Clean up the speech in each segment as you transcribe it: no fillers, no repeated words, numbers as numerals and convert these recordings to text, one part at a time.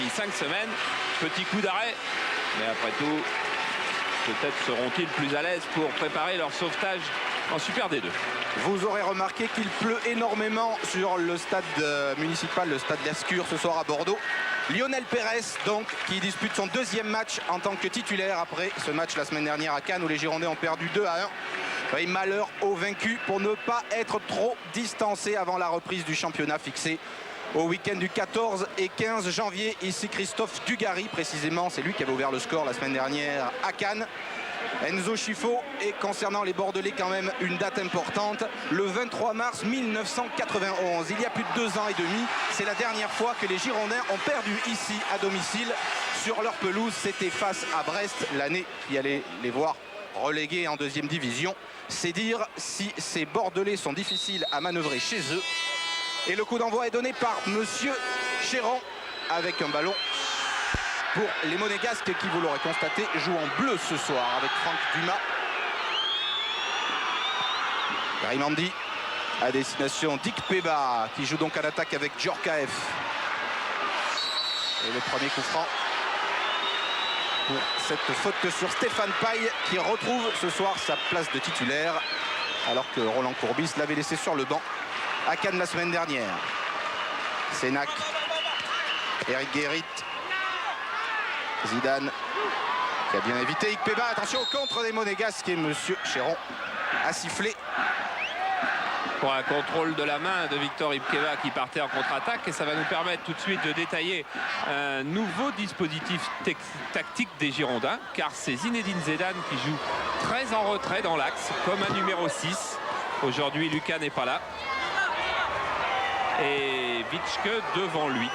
depuis 5 semaines. Petit coup d'arrêt, mais après tout, peut-être seront-ils plus à l'aise pour préparer leur sauvetage en Super D2. Vous aurez remarqué qu'il pleut énormément sur le stade municipal, le stade d'Escure ce soir à Bordeaux. Lionel Pérez, donc, qui dispute son deuxième match en tant que titulaire après ce match la semaine dernière à Cannes où les Girondins ont perdu 2-1. Et malheur aux vaincus pour ne pas être trop distancés avant la reprise du championnat fixé au week-end du 14 et 15 janvier. Ici Christophe Dugarry, précisément, c'est lui qui avait ouvert le score la semaine dernière à Cannes. Enzo Schifo, et concernant les Bordelais quand même une date importante, le 23 mars 1991, il y a plus de 2 ans et demi, c'est la dernière fois que les Girondins ont perdu ici à domicile sur leur pelouse. C'était face à Brest, l'année qui allait les voir relégués en deuxième division. C'est dire si ces Bordelais sont difficiles à manœuvrer chez eux. Et le coup d'envoi est donné par Monsieur Chéron avec un ballon pour les Monégasques qui, vous l'aurez constaté, jouent en bleu ce soir avec Franck Dumas. Grimandi à destination Dick Peba qui joue donc à l'attaque avec Djorkaeff. Et le premier coup franc pour cette faute sur Stéphane Paille qui retrouve ce soir sa place de titulaire alors que Roland Courbis l'avait laissé sur le banc à Cannes la semaine dernière. Sénac, Eric Guérit, Zidane qui a bien évité Ikpeba. Attention au contre des Monégasques et Monsieur Chéron a sifflé. Pour un contrôle de la main de Victor Ikpeba qui partait en contre-attaque, et ça va nous permettre tout de suite de détailler un nouveau dispositif tactique des Girondins, car c'est Zinedine Zidane qui joue très en retrait dans l'axe comme un numéro 6. Aujourd'hui Lucas n'est pas là et Vitschke devant lui,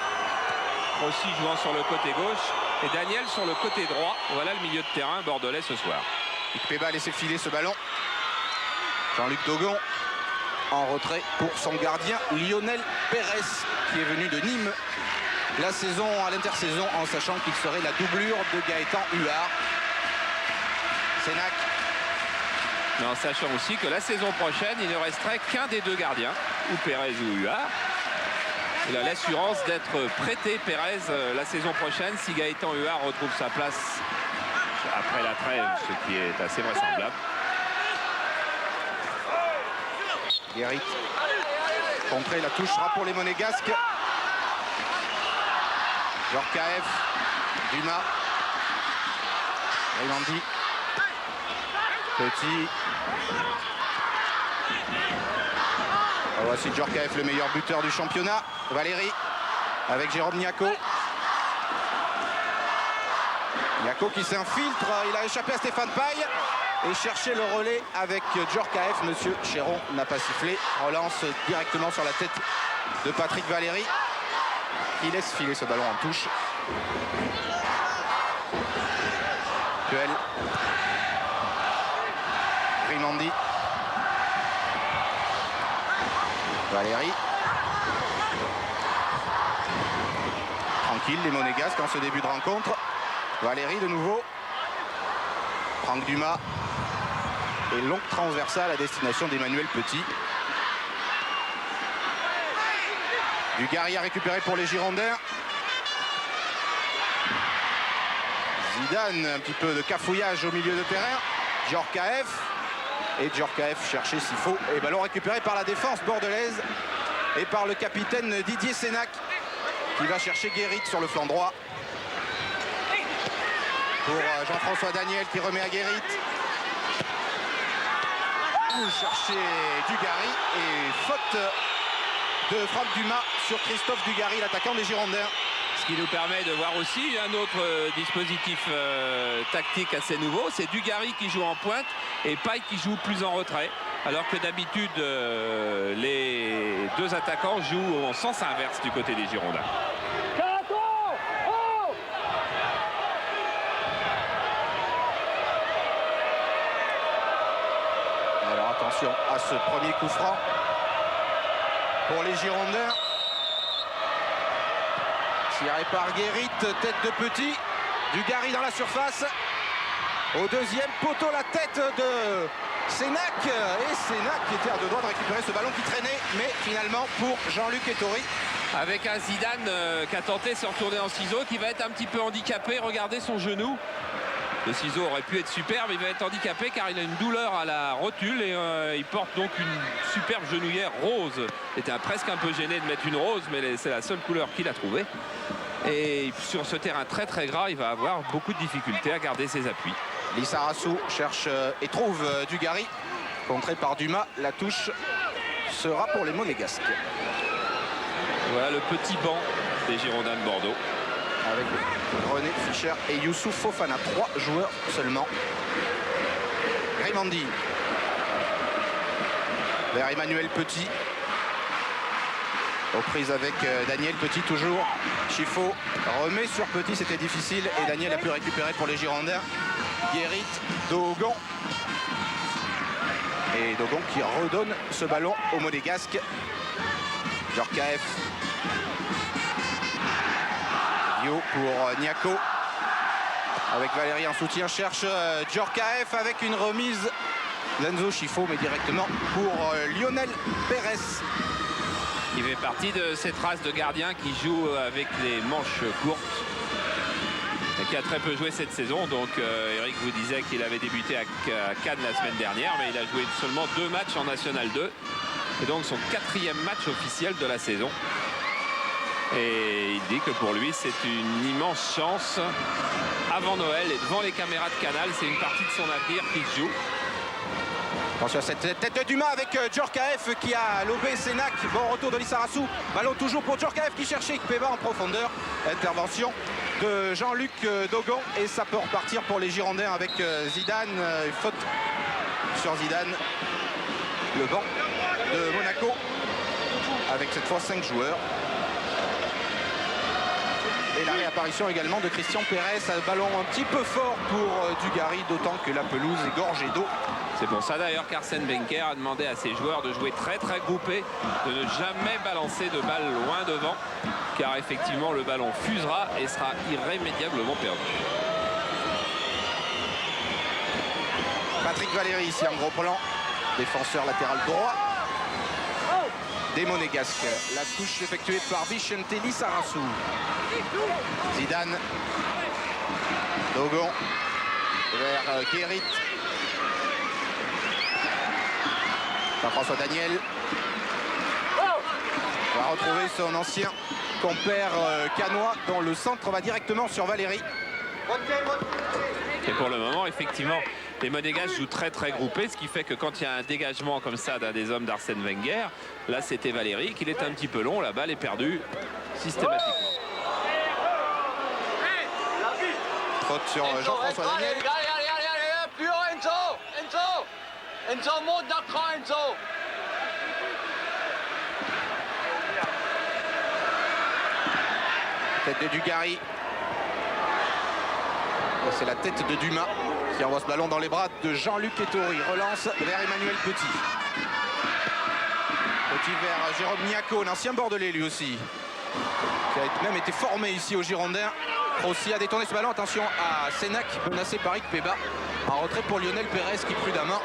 Rossi jouant sur le côté gauche et Daniel sur le côté droit. Voilà le milieu de terrain bordelais ce soir. Ikpeba a laissé filer ce ballon. Jean-Luc Dogon en retrait pour son gardien Lionel Pérez qui est venu de Nîmes la saison à l'intersaison en sachant qu'il serait la doublure de Gaëtan Huard. Sénac. Mais en sachant aussi que la saison prochaine il ne resterait qu'un des deux gardiens, ou Pérez ou Huard. Il a l'assurance d'être prêté Pérez la saison prochaine si Gaëtan Huard retrouve sa place après la trêve, ce qui est assez vraisemblable. Guérit contré, la touche sera pour les Monégasques. Djorkaeff, Dumas, Grimandi, Petit. Voici Djorkaeff, le meilleur buteur du championnat. Valéry avec Jérôme Niaco. Niaco qui s'infiltre, il a échappé à Stéphane Paille et chercher le relais avec Djorkaeff. Monsieur Chéron n'a pas sifflé. Relance directement sur la tête de Patrick Valéry qui laisse filer ce ballon en touche. Puel. Grimandi. Valéry. Tranquille les Monégasques en ce début de rencontre. Valéry de nouveau. Franck Dumas. Et longue transversale à destination d'Emmanuel Petit. Dugarry a récupéré pour les Girondins. Zidane, un petit peu de cafouillage au milieu de terrain. Djorkaeff. Et Djorkaeff cherché s'il faut. Et ballon récupéré par la défense bordelaise et par le capitaine Didier Sénac qui va chercher Guérit sur le flanc droit. Pour Jean-François Daniel qui remet à Guérit. Vous cherchez Dugarry et faute de Franck Dumas sur Christophe Dugarry, l'attaquant des Girondins. Ce qui nous permet de voir aussi un autre dispositif tactique assez nouveau, c'est Dugarry qui joue en pointe et Paille qui joue plus en retrait, alors que d'habitude les deux attaquants jouent en sens inverse du côté des Girondins. Alors attention à ce premier coup franc pour les Girondins. Tiré par Guérit, tête de Petit. Dugarry dans la surface. Au deuxième poteau, la tête de Sénac. Et Sénac qui était à deux doigts de récupérer ce ballon qui traînait. Mais finalement pour Jean-Luc Ettori Avec un Zidane qui a tenté de se retourner en ciseaux, qui va être un petit peu handicapé. Regardez son genou. Le ciseau aurait pu être super, mais il va être handicapé car il a une douleur à la rotule et il porte donc une superbe genouillère rose. Il était presque un peu gêné de mettre une rose, mais c'est la seule couleur qu'il a trouvée. Et sur ce terrain très très gras, il va avoir beaucoup de difficultés à garder ses appuis. Lissarasu cherche et trouve Dugarry. Contré par Dumas, la touche sera pour les Monégasques. Voilà le petit banc des Girondins de Bordeaux. Avec René Fischer et Youssouf Fofana, 3 joueurs seulement. Grimandi vers Emmanuel Petit. Aux prises avec Daniel Petit toujours. Chifo remet sur Petit, c'était difficile et Daniel a pu récupérer pour les Girondins. Guérit, Dogon. Et Dogon qui redonne ce ballon aux Monégasques. Djorkaeff. Pour Niako. Avec Valérie en soutien, cherche Djorkaeff avec une remise. Lenzo Chifo, mais directement pour Lionel Pérez. Il fait partie de cette race de gardiens qui joue avec les manches courtes. Et qui a très peu joué cette saison. Donc Eric vous disait qu'il avait débuté à Cannes la semaine dernière, mais il a joué seulement 2 matchs en National 2. Et donc son 4e match officiel de la saison. Et il dit que pour lui, c'est une immense chance avant Noël et devant les caméras de Canal. C'est une partie de son avenir qui se joue. Attention à cette tête de Dumas avec Djorkaeff qui a lobé Sénac. Bon retour de Lissarasu. Ballon toujours pour Djorkaeff qui cherchait Ikpeba en profondeur. Intervention de Jean-Luc Dogon. Et ça peut repartir pour les Girondins avec Zidane. Faute sur Zidane. Le banc de Monaco. Avec cette fois 5 joueurs. Et la réapparition également de Christian Pérez. Un ballon un petit peu fort pour Dugarry, d'autant que la pelouse est gorgée d'eau. C'est pour ça d'ailleurs qu'Arsène Wenger a demandé à ses joueurs de jouer très très groupés, de ne jamais balancer de balle loin devant, car effectivement le ballon fusera et sera irrémédiablement perdu. Patrick Valéry ici en gros plan, défenseur latéral droit des Monégasques. La touche effectuée par Vicente Lissarasu. Zidane. Dogon vers Guérit. François Daniel va retrouver son ancien compère canois dont le centre va directement sur Valéry. Et pour le moment, effectivement, les Monégasques jouent très très groupés, ce qui fait que quand il y a un dégagement comme ça d'un des hommes d'Arsène Wenger, là c'était Valéry, qu'il est un petit peu long, la balle est perdue systématiquement. Faute sur Jean-François Daniel. Allez, plus haut Enzo. Enzo, monte d'un cran Enzo. Tête de Dugarry. C'est la tête de Dumas qui envoie ce ballon dans les bras de Jean-Luc Ettori. Relance vers Emmanuel Petit. Petit vers Jérôme Niako, l'ancien Bordelais lui aussi. Qui a même été formé ici au Girondins. Aussi a détourné ce ballon. Attention à Sénac, menacé par Ikpeba. En retrait pour Lionel Pérez qui prudemment.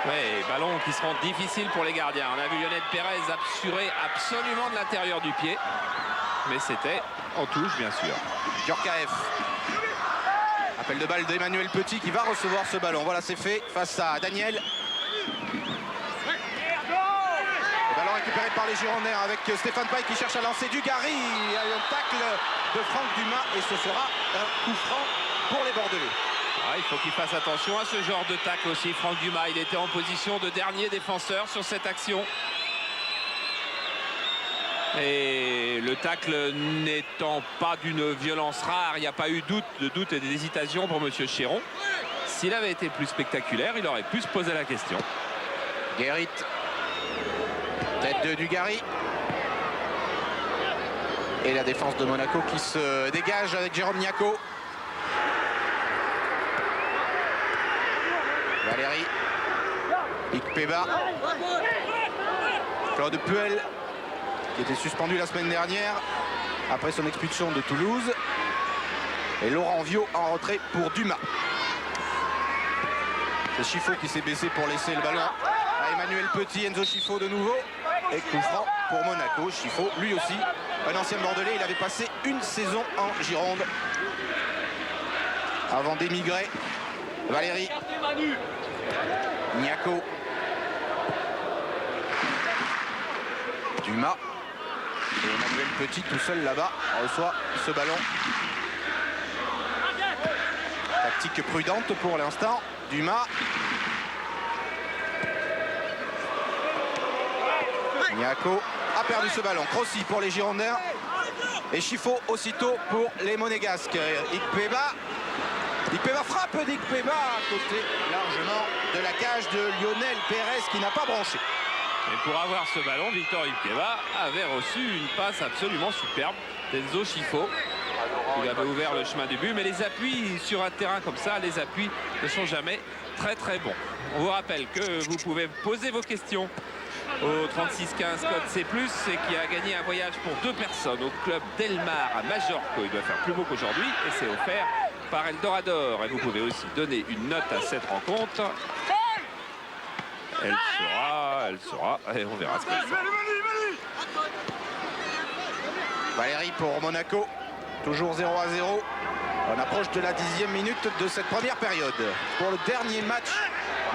Oui, ballon qui seront difficiles pour les gardiens. On a vu Lionel Pérez assurer absolument de l'intérieur du pied. Mais c'était en touche, bien sûr. Djorkaeff. Appel de balle d'Emmanuel Petit qui va recevoir ce ballon. Voilà, c'est fait face à Daniel. Le ballon récupéré par les Girondins avec Stéphane Paille qui cherche à lancer Dugarry. Il y a eu un tacle de Franck Dumas et ce sera un coup franc pour les Bordelais. Ah, il faut qu'il fasse attention à ce genre de tacle aussi. Franck Dumas, il était en position de dernier défenseur sur cette action. Et le tacle n'étant pas d'une violence rare, il n'y a pas eu de doute et d'hésitation pour M. Chéron. S'il avait été plus spectaculaire, il aurait pu se poser la question. Guérit. Tête de Dugarry. Et la défense de Monaco qui se dégage avec Jérôme Niako. Valéry. Ikpeba. Claude Puel qui était suspendu la semaine dernière après son expulsion de Toulouse. Et Laurent Viau en retrait pour Dumas. C'est Chifo qui s'est baissé pour laisser le ballon à Emmanuel Petit. Enzo Chifo de nouveau. Et coup franc pour Monaco. Chifo, lui aussi, un ancien Bordelais. Il avait passé une saison en Gironde avant d'émigrer. Valérie. Niako. Dumas. Et Emmanuel Petit tout seul là-bas reçoit ce ballon. Tactique prudente pour l'instant. Dumas. Niako a perdu ce ballon. Crossi pour les Girondins. Et Chifo aussitôt pour les Monégasques. Ikpeba. Ikpeba frappe d'Ikpeba à côté largement de la cage de Lionel Pérez qui n'a pas branché. Et pour avoir ce ballon, Victor Ikpeba avait reçu une passe absolument superbe d'Enzo Chifo. Il avait ouvert le chemin du but, mais les appuis sur un terrain comme ça, les appuis ne sont jamais très très bons. On vous rappelle que vous pouvez poser vos questions au 3615 code C+, et qui a gagné un voyage pour 2 personnes au club Delmar à Majorque. Il doit faire plus beau qu'aujourd'hui et c'est offert par Eldorador. Et vous pouvez aussi donner une note à cette rencontre. Elle sera, et on verra ce qu'elle sera. Valérie pour Monaco, toujours 0-0. On approche de la 10e minute de cette première période. Pour le dernier match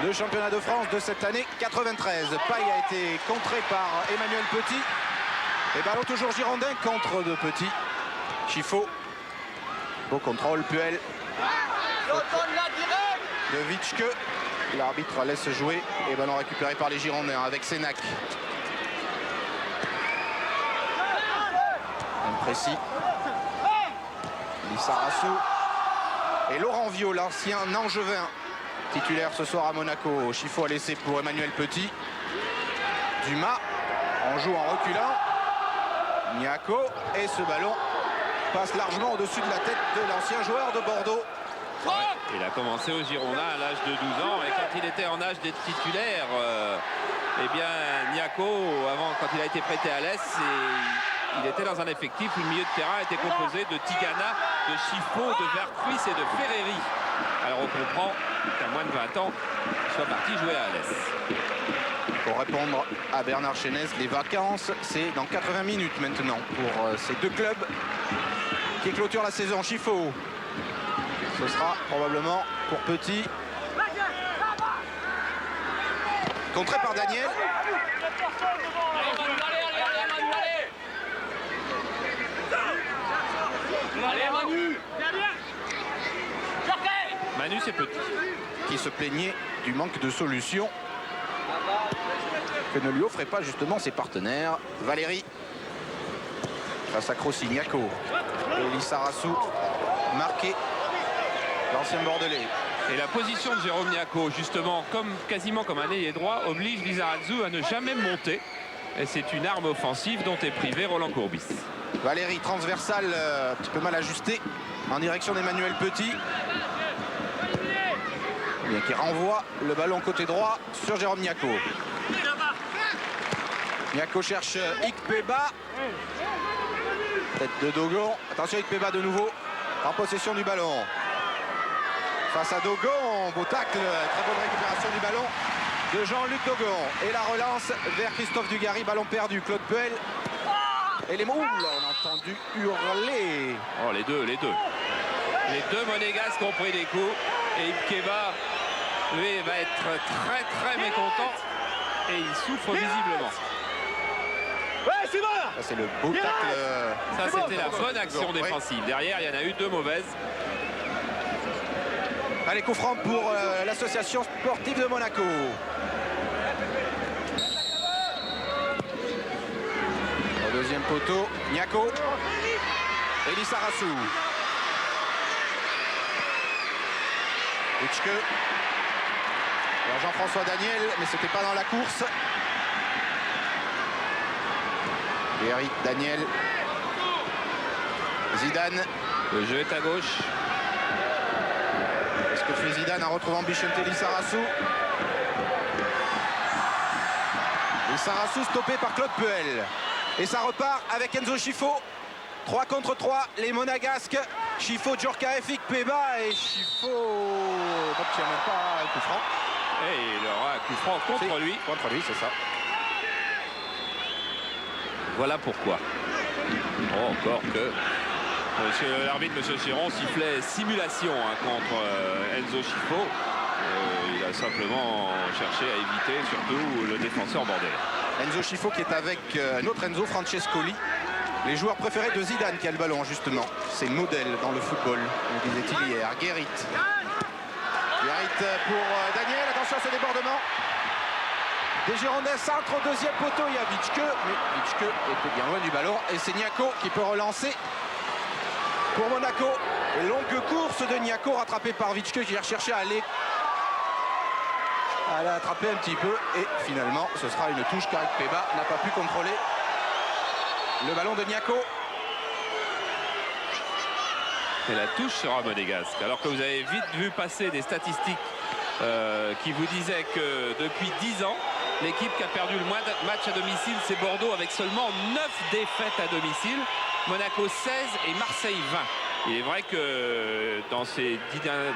de championnat de France de cette année 93. Paille a été contré par Emmanuel Petit. Et ballon toujours girondin contre de Petit. Chifo. Beau contrôle, Puel. De Vitschke. L'arbitre laisse jouer. Et ballon récupéré par les Girondins avec Sénac. Imprécis. Lissarassou. Et Laurent Viau, l'ancien Angevin, titulaire ce soir à Monaco. Chifo a laissé pour Emmanuel Petit. Dumas en joue en reculant. Niako. Et ce ballon passe largement au-dessus de la tête de l'ancien joueur de Bordeaux. Ouais, il a commencé au Girondins à l'âge de 12 ans et quand il était en âge d'être titulaire, eh bien Niako, quand il a été prêté à l'Est, il était dans un effectif où le milieu de terrain était composé de Tigana, de Chifo, de Vercruis et de Ferreri. Alors on comprend qu'à moins de 20 ans, il soit parti jouer à l'Est. Pour répondre à Bernard Chénez, les vacances, c'est dans 80 minutes maintenant pour ces deux clubs qui clôturent la saison. Chifo. Ce sera probablement pour Petit. Contré par Daniel. Manu, c'est Petit. Qui se plaignait du manque de solutions que ne lui offraient pas justement ses partenaires. Valérie. Face à Crossi-Niako. Et Lissarassou marqué. L'ancien Bordelais. Et la position de Jérôme Niako, justement, quasiment comme un ailier droit, oblige Lizarazu à ne jamais monter. Et c'est une arme offensive dont est privé Roland Courbis. Valérie, transversale, un petit peu mal ajustée, en direction d'Emmanuel Petit. Bien qui renvoie le ballon côté droit sur Jérôme Niako. Niako cherche Ikpeba. Tête de Dogon. Attention, Ikpeba de nouveau en possession du ballon. Face à Dogon, beau tacle, très bonne récupération du ballon de Jean-Luc Dogon. Et la relance vers Christophe Dugarry, ballon perdu, Claude Puel. Et les mots, on a entendu hurler. Oh, les deux. Les deux Monégasques ont pris des coups. Et Ikpeba, lui, va être très très mécontent. Et il souffre visiblement. Ça, c'est le beau tacle. Ça, c'était la bonne action défensive. Derrière, il y en a eu 2 mauvaises. Allez, coup franc pour l'association sportive de Monaco. Au deuxième poteau, Niako. Et Lissarassou. Vitschke. Jean-François Daniel, mais c'était pas dans la course. Eric Daniel. Zidane. Le jeu est à gauche. Est-ce que fait Zidane en retrouvant Bichente Lissarassou? Lissarassou stoppé par Claude Puel. Et ça repart avec Enzo Chifo. 3 contre 3, les Monégasques. Chifo, Djorkaeff, Ikpeba et Chifo n'obtient même pas un coup franc. Et il aura un coup franc contre lui. Contre lui, c'est ça. Voilà pourquoi. Oh, encore que l'arbitre, M. Chiron, sifflait simulation contre Enzo Scifo. Il a simplement cherché à éviter surtout le défenseur bordelais. Enzo Scifo qui est avec un autre Enzo Francescoli. Les joueurs préférés de Zidane qui a le ballon justement. C'est le modèle dans le football, nous disait-il hier. Guérit. Guérit pour Daniel. Attention à ce débordement. Des Girondins centre au deuxième poteau. Il y a Vitschke. Mais Vitschke était bien loin du ballon. Et c'est Niako qui peut relancer pour Monaco. Et longue course de Niako rattrapé par Vitschke qui a recherché à aller attraper un petit peu. Et finalement, ce sera une touche car Peba n'a pas pu contrôler le ballon de Niako. Et la touche sera monégasque. Alors que vous avez vite vu passer des statistiques qui vous disaient que depuis 10 ans, l'équipe qui a perdu le moins de matchs à domicile, c'est Bordeaux avec seulement 9 défaites à domicile. Monaco 16 et Marseille 20. Il est vrai que dans ces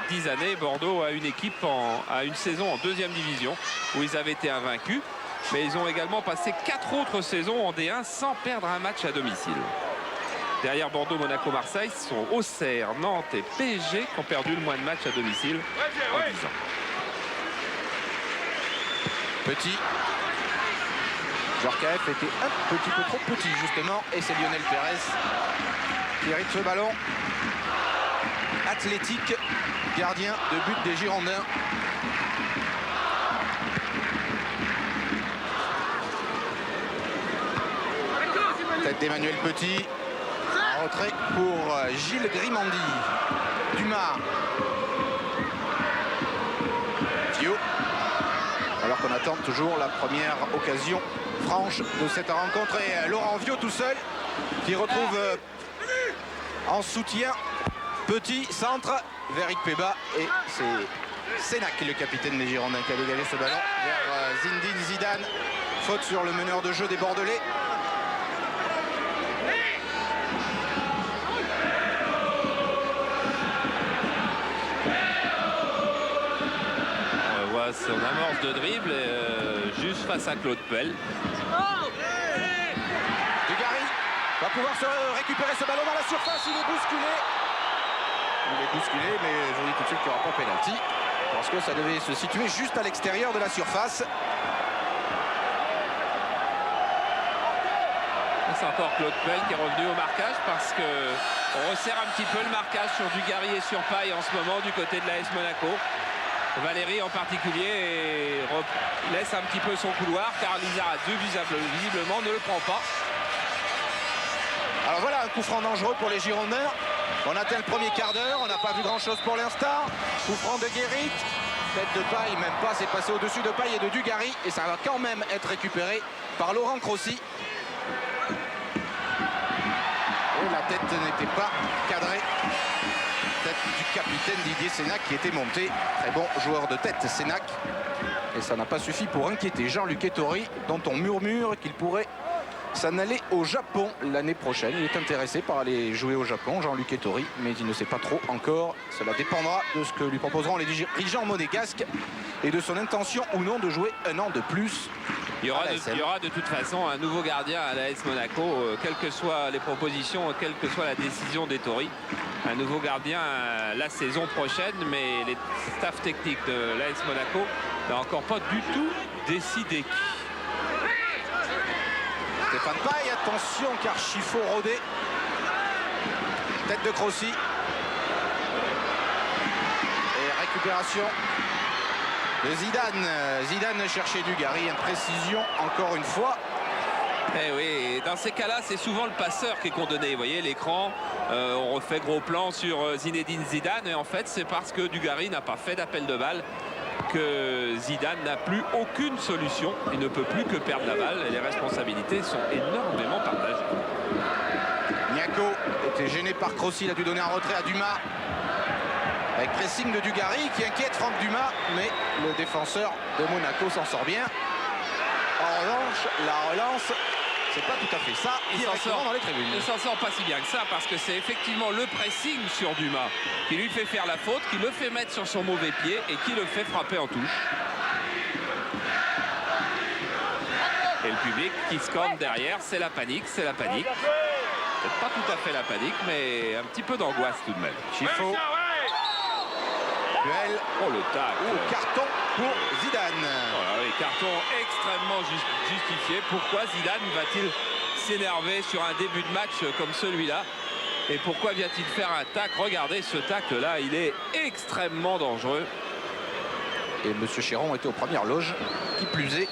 10 années, Bordeaux a une équipe à une saison en deuxième division où ils avaient été invaincus. Mais ils ont également passé 4 autres saisons en D1 sans perdre un match à domicile. Derrière Bordeaux, Monaco, Marseille, ce sont Auxerre, Nantes et PSG qui ont perdu le moins de matchs à domicile en 10 ans. Petit. Djorkaeff était un petit peu trop petit justement. Et c'est Lionel Pérez qui hérite ce ballon. Athlétique, gardien de but des Girondins. Tête d'Emmanuel Petit. En retrait pour Gilles Grimandi. Dumas. Thio. Alors qu'on attend toujours la première occasion franche de cette rencontre. Et Laurent Viot tout seul qui retrouve en soutien Petit centre vers Eric Peba. Et c'est Sénac, le capitaine des Girondins, qui a dégagé ce ballon vers Zinedine Zidane. Faute sur le meneur de jeu des Bordelais. Son amorce de dribble juste face à Claude Pell. Dugarry va pouvoir se récupérer ce ballon dans la surface. Il est bousculé. Il est bousculé, mais je vous dis tout de suite qu'il n'y aura pas pénalty parce que ça devait se situer juste à l'extérieur de la surface. C'est encore Claude Pell qui est revenu au marquage parce qu'on resserre un petit peu le marquage sur Dugarry et sur Paille en ce moment du côté de l'AS Monaco. Valérie en particulier laisse un petit peu son couloir car Lizarazu visiblement ne le prend pas. Alors voilà un coup franc dangereux pour les Girondins. On atteint le premier quart d'heure, on n'a pas vu grand chose pour l'instant. Coup franc de Guérit, tête de Paille, même pas, c'est passé au-dessus de Paille et de Dugarry et ça va quand même être récupéré par Laurent Crossi. Et la tête n'était pas cadrée. Tête du capitaine Didier Sénac qui était monté. Très bon joueur de tête, Sénac. Et ça n'a pas suffi pour inquiéter Jean-Luc Ettori, dont on murmure qu'il pourrait s'en aller au Japon l'année prochaine. Il est intéressé par aller jouer au Japon, Jean-Luc Ettori, mais il ne sait pas trop encore. Cela dépendra de ce que lui proposeront les dirigeants monégasques et de son intention ou non de jouer un an de plus. Il y aura de toute façon un nouveau gardien à l'AS Monaco, quelles que soient les propositions, quelle que soit la décision d'Ettori. Un nouveau gardien la saison prochaine, mais les staffs techniques de l'AS Monaco n'ont encore pas du tout décidé qui. Stéphane Paille, attention car Scifo rodé. Tête de Crossi. Et récupération de Zidane. Zidane cherchait Dugarry, imprécision encore une fois. Eh oui, dans ces cas-là, c'est souvent le passeur qui est condamné. Vous voyez l'écran, on refait gros plan sur Zinedine Zidane. Et en fait, c'est parce que Dugarry n'a pas fait d'appel de balle que Zidane n'a plus aucune solution. Il ne peut plus que perdre la balle. Et les responsabilités sont énormément partagées. Niako était gêné par Crossi. Il a dû donner un retrait à Dumas. Avec pressing de Dugarry qui inquiète Franck Dumas. Mais le défenseur de Monaco s'en sort bien. En revanche, la relance, c'est pas tout à fait ça. Il s'en sort pas si bien que ça parce que c'est effectivement le pressing sur Dumas qui lui fait faire la faute, qui le fait mettre sur son mauvais pied et qui le fait frapper en touche. Et le public qui scande derrière, c'est la panique, c'est la panique. Peut-être pas tout à fait la panique, mais un petit peu d'angoisse tout de même. Chifo. Duel. Oh, le tacle. Oh, carton pour Zidane. Voilà, oui, carton extrêmement justifié. Pourquoi Zidane va-t-il s'énerver sur un début de match comme celui-là? Et pourquoi vient-il faire un tacle? Regardez ce tacle-là, il est extrêmement dangereux. Et M. Chéron était aux premières loges, qui plus est.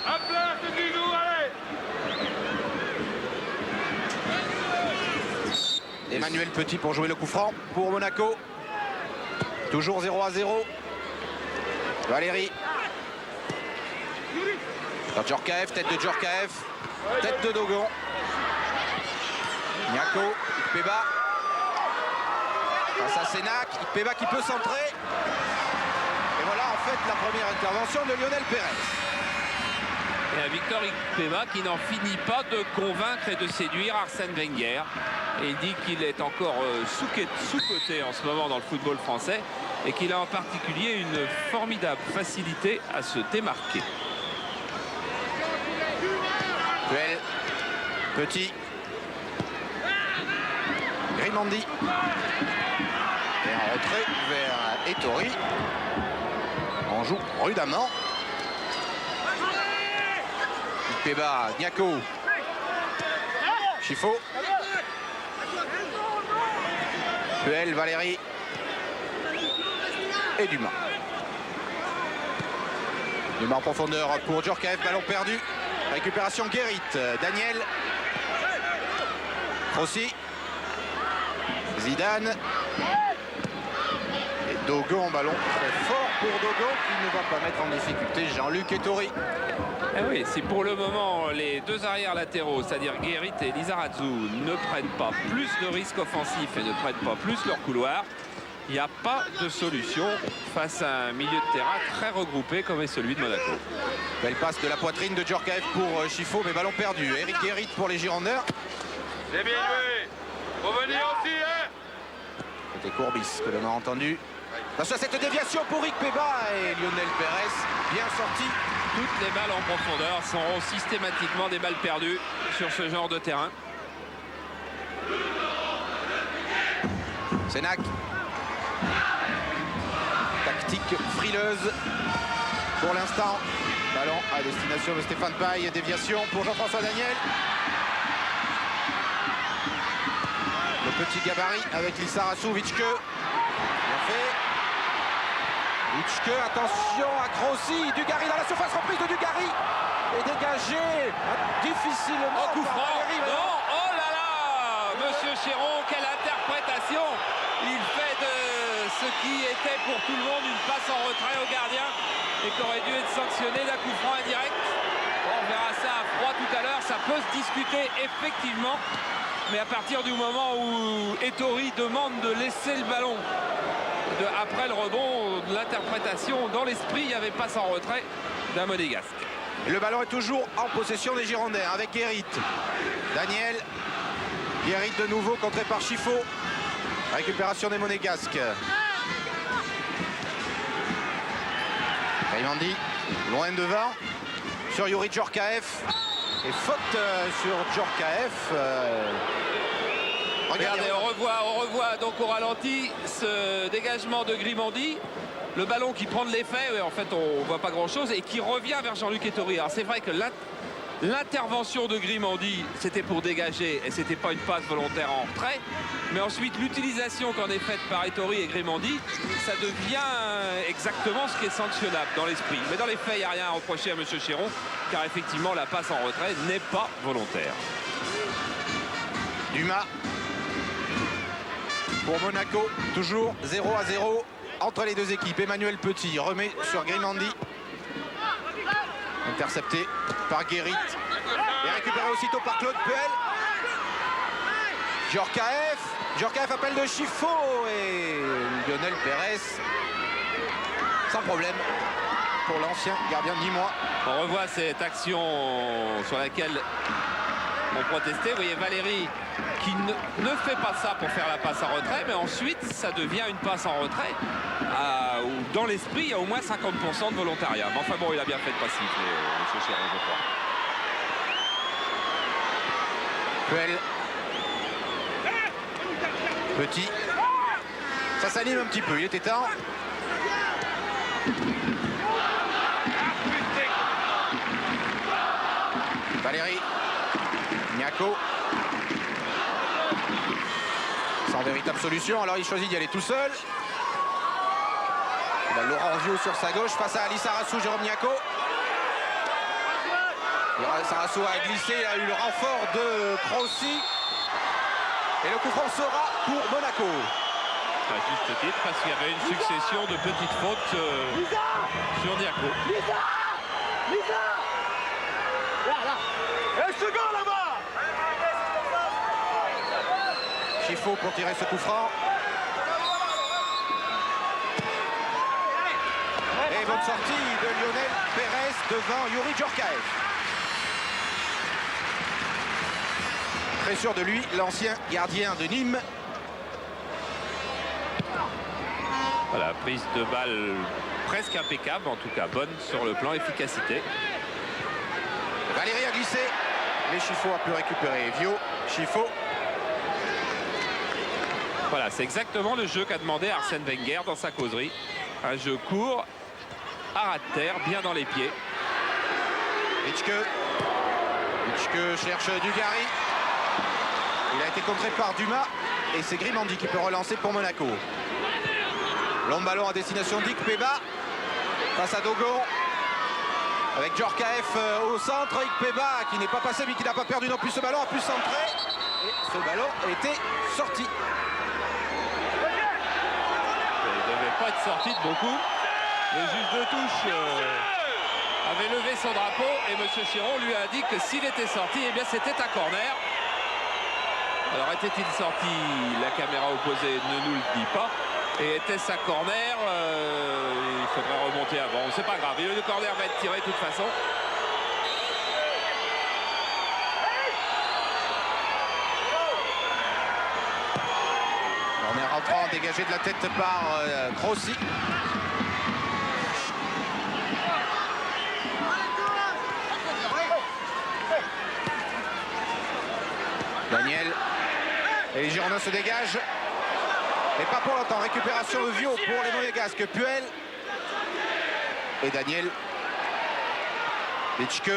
Emmanuel Petit pour jouer le coup franc pour Monaco. Toujours 0-0. Valérie. Djorkaeff, tête de Djorkaeff. Tête de Dogon. Niako, Ikpeba. Face à Sénac, Ikpeba qui peut centrer. Et voilà en fait la première intervention de Lionel Pérez. Et un Victor Ikpeba qui n'en finit pas de convaincre et de séduire Arsène Wenger. Et il dit qu'il est encore sous-coté en ce moment dans le football français et qu'il a en particulier une formidable facilité à se démarquer. Duel. Petit. Grimandi. Et un retrait vers Ettori. On joue prudemment. Ikpeba, Niako. Chifo. Puel, Valérie. Et Dumas. Dumas en profondeur pour Djorkaeff, ballon perdu. Récupération Guérit. Daniel. Rossi. Zidane. Et Dogon, ballon très fort pour Dogon qui ne va pas mettre en difficulté Jean-Luc Ettori. Eh oui, si pour le moment les deux arrières latéraux, c'est-à-dire Guérit et Lizarazu, ne prennent pas plus de risques offensifs et ne prennent pas plus leur couloir, il n'y a pas de solution face à un milieu de terrain très regroupé comme est celui de Monaco. Belle passe de la poitrine de Djorkaeff pour Chifo, mais ballon perdu. Eric Guérit pour les Girondins. C'est bien joué. Faut venir aussi, hein. C'était Courbis que l'on a entendu. Attention à cette déviation pour Ikpeba et Lionel Pérez, bien sorti. Toutes les balles en profondeur seront systématiquement des balles perdues sur ce genre de terrain. Sénac. Tactique frileuse pour l'instant. Ballon à destination de Stéphane Paille. Déviation pour Jean-François Daniel. Le petit gabarit avec Lissarassou, Vitschke. Bien fait. Vitschke, attention à Grossi. Dugarry dans la surface, reprise de Dugarry. Et dégagé difficilement. Coup par franc. Valérie. Non, oh là là, Monsieur Chéron, quelle interprétation. Il fait de ce qui était pour tout le monde une passe en retrait au gardien et qui aurait dû être sanctionné d'un coup franc indirect. On verra ça à froid tout à l'heure. Ça peut se discuter effectivement. Mais à partir du moment où Ettori demande de laisser le ballon après le rebond, l'interprétation dans l'esprit, il y avait passe en retrait d'un Monégasque. Le ballon est toujours en possession des Girondins avec Guérit. Daniel. Guérit de nouveau contré par Chifo. Récupération des Monégasques. Raymandi, loin devant. Sur Youri Djorkaeff. Et faute sur Djorkaeff. Regardez, on revoit donc au ralenti ce dégagement de Grimandi. Le ballon qui prend de l'effet, en fait on voit pas grand chose, et qui revient vers Jean-Luc Ettori. Alors c'est vrai que l'intervention de Grimandi, c'était pour dégager et c'était pas une passe volontaire en retrait. Mais ensuite l'utilisation qu'en est faite par Ettori et Grimandi, ça devient exactement ce qui est sanctionnable dans l'esprit. Mais dans les faits, il n'y a rien à reprocher à M. Chéron, car effectivement la passe en retrait n'est pas volontaire. Dumas. Pour Monaco, toujours 0-0 entre les deux équipes. Emmanuel Petit remet sur Grimandi. Intercepté par Guérit. Et récupéré aussitôt par Claude Puel. Djorkaeff. Djorkaeff appelle de Chifo. Et Lionel Pérez. Sans problème pour l'ancien gardien de Nîmois. On revoit cette action sur laquelle on protestait. Vous voyez Valérie qui ne fait pas ça pour faire la passe en retrait, mais ensuite ça devient une passe en retrait où dans l'esprit il y a au moins 50% de volontariat. Mais enfin bon, il a bien fait de pas siffler, M. Chéron, je crois. Puel. Petit. Ça s'anime un petit peu, il était temps. Valérie. Niako. Sans véritable solution, alors il choisit d'y aller tout seul. Il a Laurent Viau sur sa gauche face à Ali Sarassou, Jérôme Niako. Sarassou a glissé, il a eu le renfort de Crossi. Et le coup franc sera pour Monaco. À juste titre, parce qu'il y avait une succession de petites fautes sur Niako. Chifo pour tirer ce coup franc. Et bonne sortie de Lionel Pérez devant Youri Djorkaeff. Très sûr de lui, l'ancien gardien de Nîmes. Voilà, prise de balle presque impeccable, en tout cas bonne sur le plan efficacité. Valérie a glissé, mais Chifo a pu récupérer. Viau, Chifo. Voilà, c'est exactement le jeu qu'a demandé Arsène Wenger dans sa causerie. Un jeu court, à ras de terre, bien dans les pieds. Witschke cherche Dugarry. Il a été contré par Dumas et c'est Grimandi qui peut relancer pour Monaco. Long ballon à destination d'Ikpeba face à Dogon. Avec Djorkaeff au centre, Ikpeba qui n'est pas passé mais qui n'a pas perdu non plus ce ballon, a pu centrer. Et ce ballon était sorti. Il ne devait pas être sorti de beaucoup. Le juge de touche avait levé son drapeau et M. Chiron lui a dit que s'il était sorti, eh bien c'était un corner. Alors était-il sorti? La caméra opposée ne nous le dit pas. Et était-ce un corner? Il faudrait remonter avant. C'est pas grave. Le corner va être tiré de toute façon. Corner rentrant, dégagé de la tête par Crossi. Daniel. Et les Girondins se dégagent. Et pas pour longtemps. Récupération de Viau pour les Monégasques. Puel. Et Daniel. Witschke.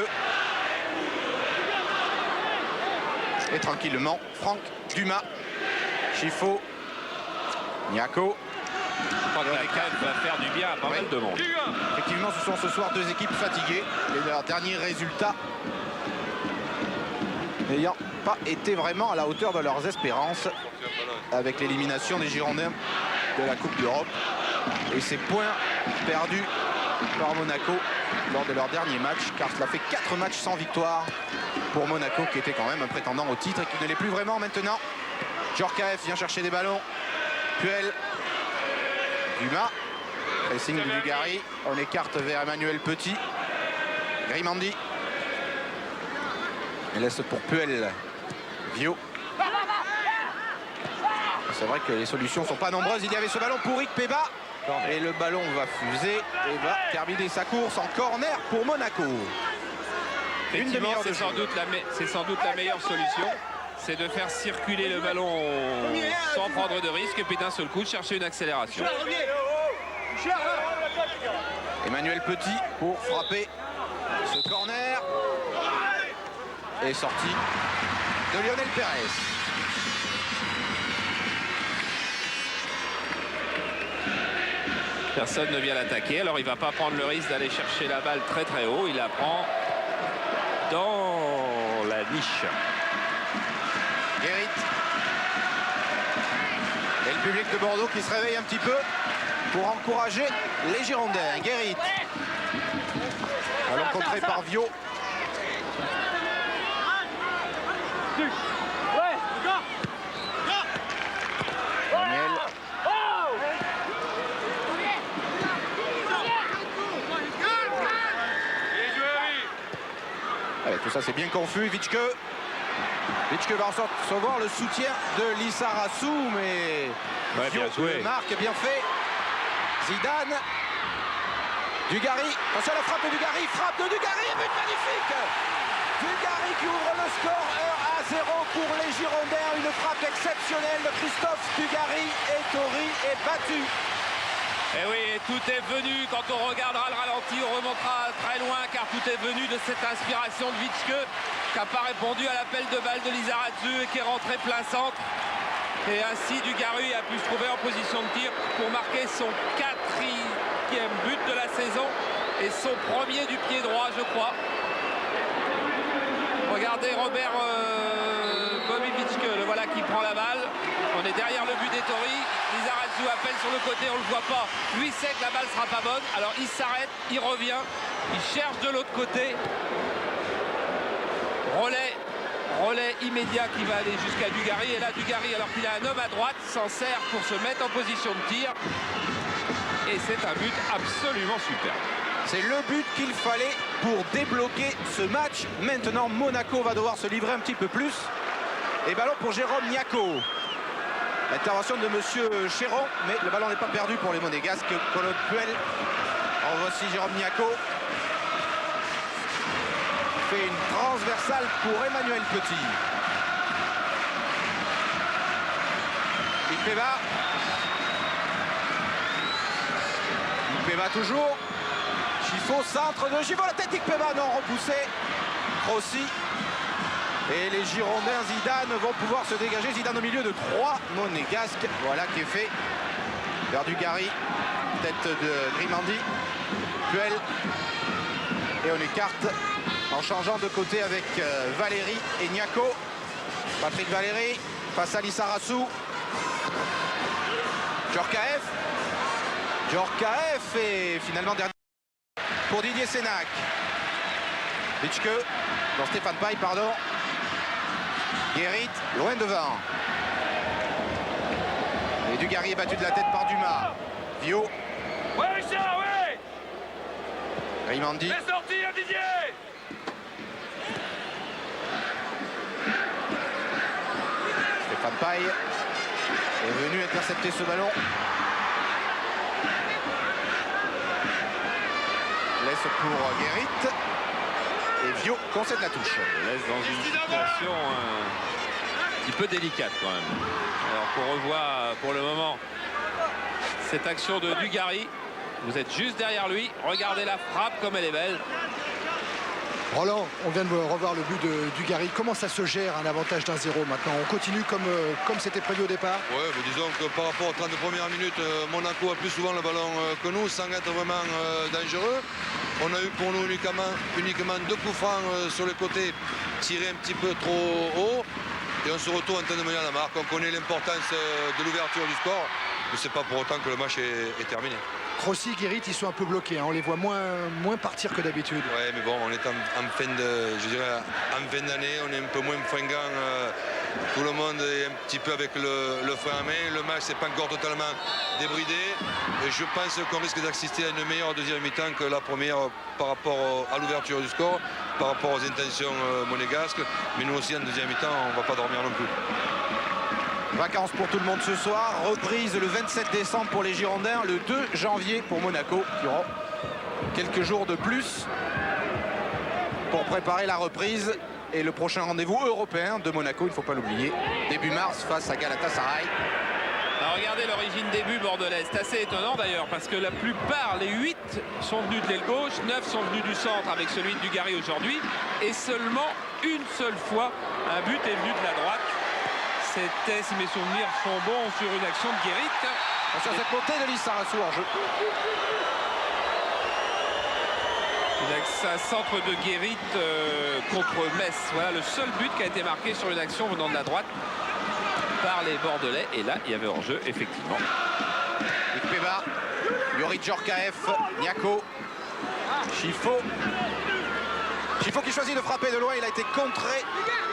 Et tranquillement, Franck Dumas. Chifo. Niako. Je crois que la CAF va faire du bien à pas mal de monde. Effectivement, ce sont ce soir deux équipes fatiguées. Et leurs derniers résultats n'ayant pas été vraiment à la hauteur de leurs espérances, avec l'élimination des Girondins de la Coupe d'Europe et ces points perdus par Monaco lors de leur dernier match, car cela fait 4 matchs sans victoire pour Monaco, qui était quand même un prétendant au titre et qui ne l'est plus vraiment maintenant. Djorkaeff vient chercher des ballons. Puel. Dumas. Pressing de Dugarry. On écarte vers Emmanuel Petit. Grimandi. Il laisse pour Puel. Viau. C'est vrai que les solutions ne sont pas nombreuses. Il y avait ce ballon pour Ikpeba. Et le ballon va fuser et va terminer sa course en corner pour Monaco. Effectivement, c'est sans doute la meilleure solution. C'est de faire circuler le ballon sans prendre de risque et puis d'un seul coup de chercher une accélération. Emmanuel Petit pour frapper ce corner. Et sortie de Lionel Pérez. Personne ne vient l'attaquer, alors il ne va pas prendre le risque d'aller chercher la balle très très haut. Il la prend dans la niche. Guérit. Et le public de Bordeaux qui se réveille un petit peu pour encourager les Girondins. Guérit. Alors contré par Viau. Daniel. Allez, tout ça c'est bien confus. Witschke va recevoir le soutien de Lissarassou, mais Ouais, bien joué. marque bien fait. Zidane. Dugarry, attention à la frappe de Dugarry, frappe de Dugarry, but magnifique. Dugarry qui ouvre le score, heure 1-0 pour les Girondins. Une frappe exceptionnelle de Christophe Dugarry. Et Tori est battu. Et oui, tout est venu. Quand on regardera le ralenti, on remontera très loin, car tout est venu de cette inspiration de Vitschke, qui n'a pas répondu à l'appel de balle de Lizarazu et qui est rentré plein centre. Et ainsi, Dugarry a pu se trouver en position de tir pour marquer son 4e but de la saison et son premier du pied droit, je crois. Regardez Robert Bobby Vitschke, le voilà qui prend la balle. On est derrière le but d'Ettori. Lizarazu appelle sur le côté, on ne le voit pas. Lui sait que la balle ne sera pas bonne. Alors il s'arrête, il revient, il cherche de l'autre côté. Relais immédiat qui va aller jusqu'à Dugarry. Et là, Dugarry, alors qu'il a un homme à droite, s'en sert pour se mettre en position de tir. Et c'est un but absolument super. C'est le but qu'il fallait pour débloquer ce match. Maintenant, Monaco va devoir se livrer un petit peu plus. Et ballon pour Jérôme Niako. L'intervention de monsieur Chéron, mais le ballon n'est pas perdu pour les Monégasques. Claude Puel. En voici Jérôme Niako. Fait une transversale pour Emmanuel Petit. Ikpeba. Ikpeba toujours. Chifo, centre de Chifo, la tête Ikpeba, non, repoussé. Rossi. Et les Girondins Zidane vont pouvoir se dégager. Zidane au milieu de 3 Monégasques. Voilà qui est fait. Vers Dugarry. Tête de Grimandi. Puel. Et on écarte en changeant de côté avec Valéry et Niako. Patrick Valéry face à Lissarazu. Djorkaeff. Djorkaeff et finalement dernier pour Didier Sénac. Vitschke. Dans Stéphane Paille, pardon. Guérit, loin devant. Et Dugarry est battu de la tête par Dumas. Vio. Ouais, Richard, ouais. Grimandi. Fais sortir Didier. Stéphane Paille est venu intercepter ce ballon. Laisse pour Guérit. Et Vio concède la touche. Laisse dans une situation un petit peu délicate quand même. Alors qu'on revoit pour le moment cette action de Dugarry. Vous êtes juste derrière lui. Regardez la frappe comme elle est belle. Roland, on vient de revoir le but de Dugarry. Comment ça se gère un avantage d'1-0 maintenant? On continue comme c'était prévu au départ? Ouais, disons que par rapport aux 30 premières minutes, Monaco a plus souvent le ballon que nous, sans être vraiment dangereux. On a eu pour nous uniquement 2 coups francs sur le côté, tirés un petit peu trop haut. Et on se retrouve en train de mener à la marque. On connaît l'importance de l'ouverture du score, mais c'est pas pour autant que le match est terminé. Rossi, Guérit, ils sont un peu bloqués, hein. On les voit moins partir que d'habitude. Ouais, mais bon, on est en fin d'année, on est un peu moins fringant. Tout le monde est un petit peu avec le frein à main. Le match n'est pas encore totalement débridé. Et je pense qu'on risque d'assister à une meilleure deuxième mi-temps que la première par rapport à l'ouverture du score, par rapport aux intentions monégasques. Mais nous aussi, en deuxième mi-temps, on ne va pas dormir non plus. Vacances pour tout le monde ce soir. Reprise le 27 décembre pour les Girondins. Le 2 janvier pour Monaco, qui auront quelques jours de plus pour préparer la reprise. Et le prochain rendez-vous européen de Monaco, il ne faut pas l'oublier, début mars face à Galatasaray. Alors regardez l'origine des buts bordelais. C'est assez étonnant d'ailleurs parce que la plupart, les 8 sont venus de l'aile gauche, 9 sont venus du centre avec celui de Dugarry aujourd'hui. Et seulement une seule fois, un but est venu de la droite. C'était, si mes souvenirs sont bons, sur une action de Guérit. Sur cette montée de Lissarazu en jeu. Un centre de Guérit contre Metz. Voilà le seul but qui a été marqué sur une action venant de la droite par les Bordelais. Et là, il y avait hors-jeu, effectivement. Ikpeba, Yuri Djorkaeff, Niako, Chifo. Chifo qui choisit de frapper de loin. Il a été contré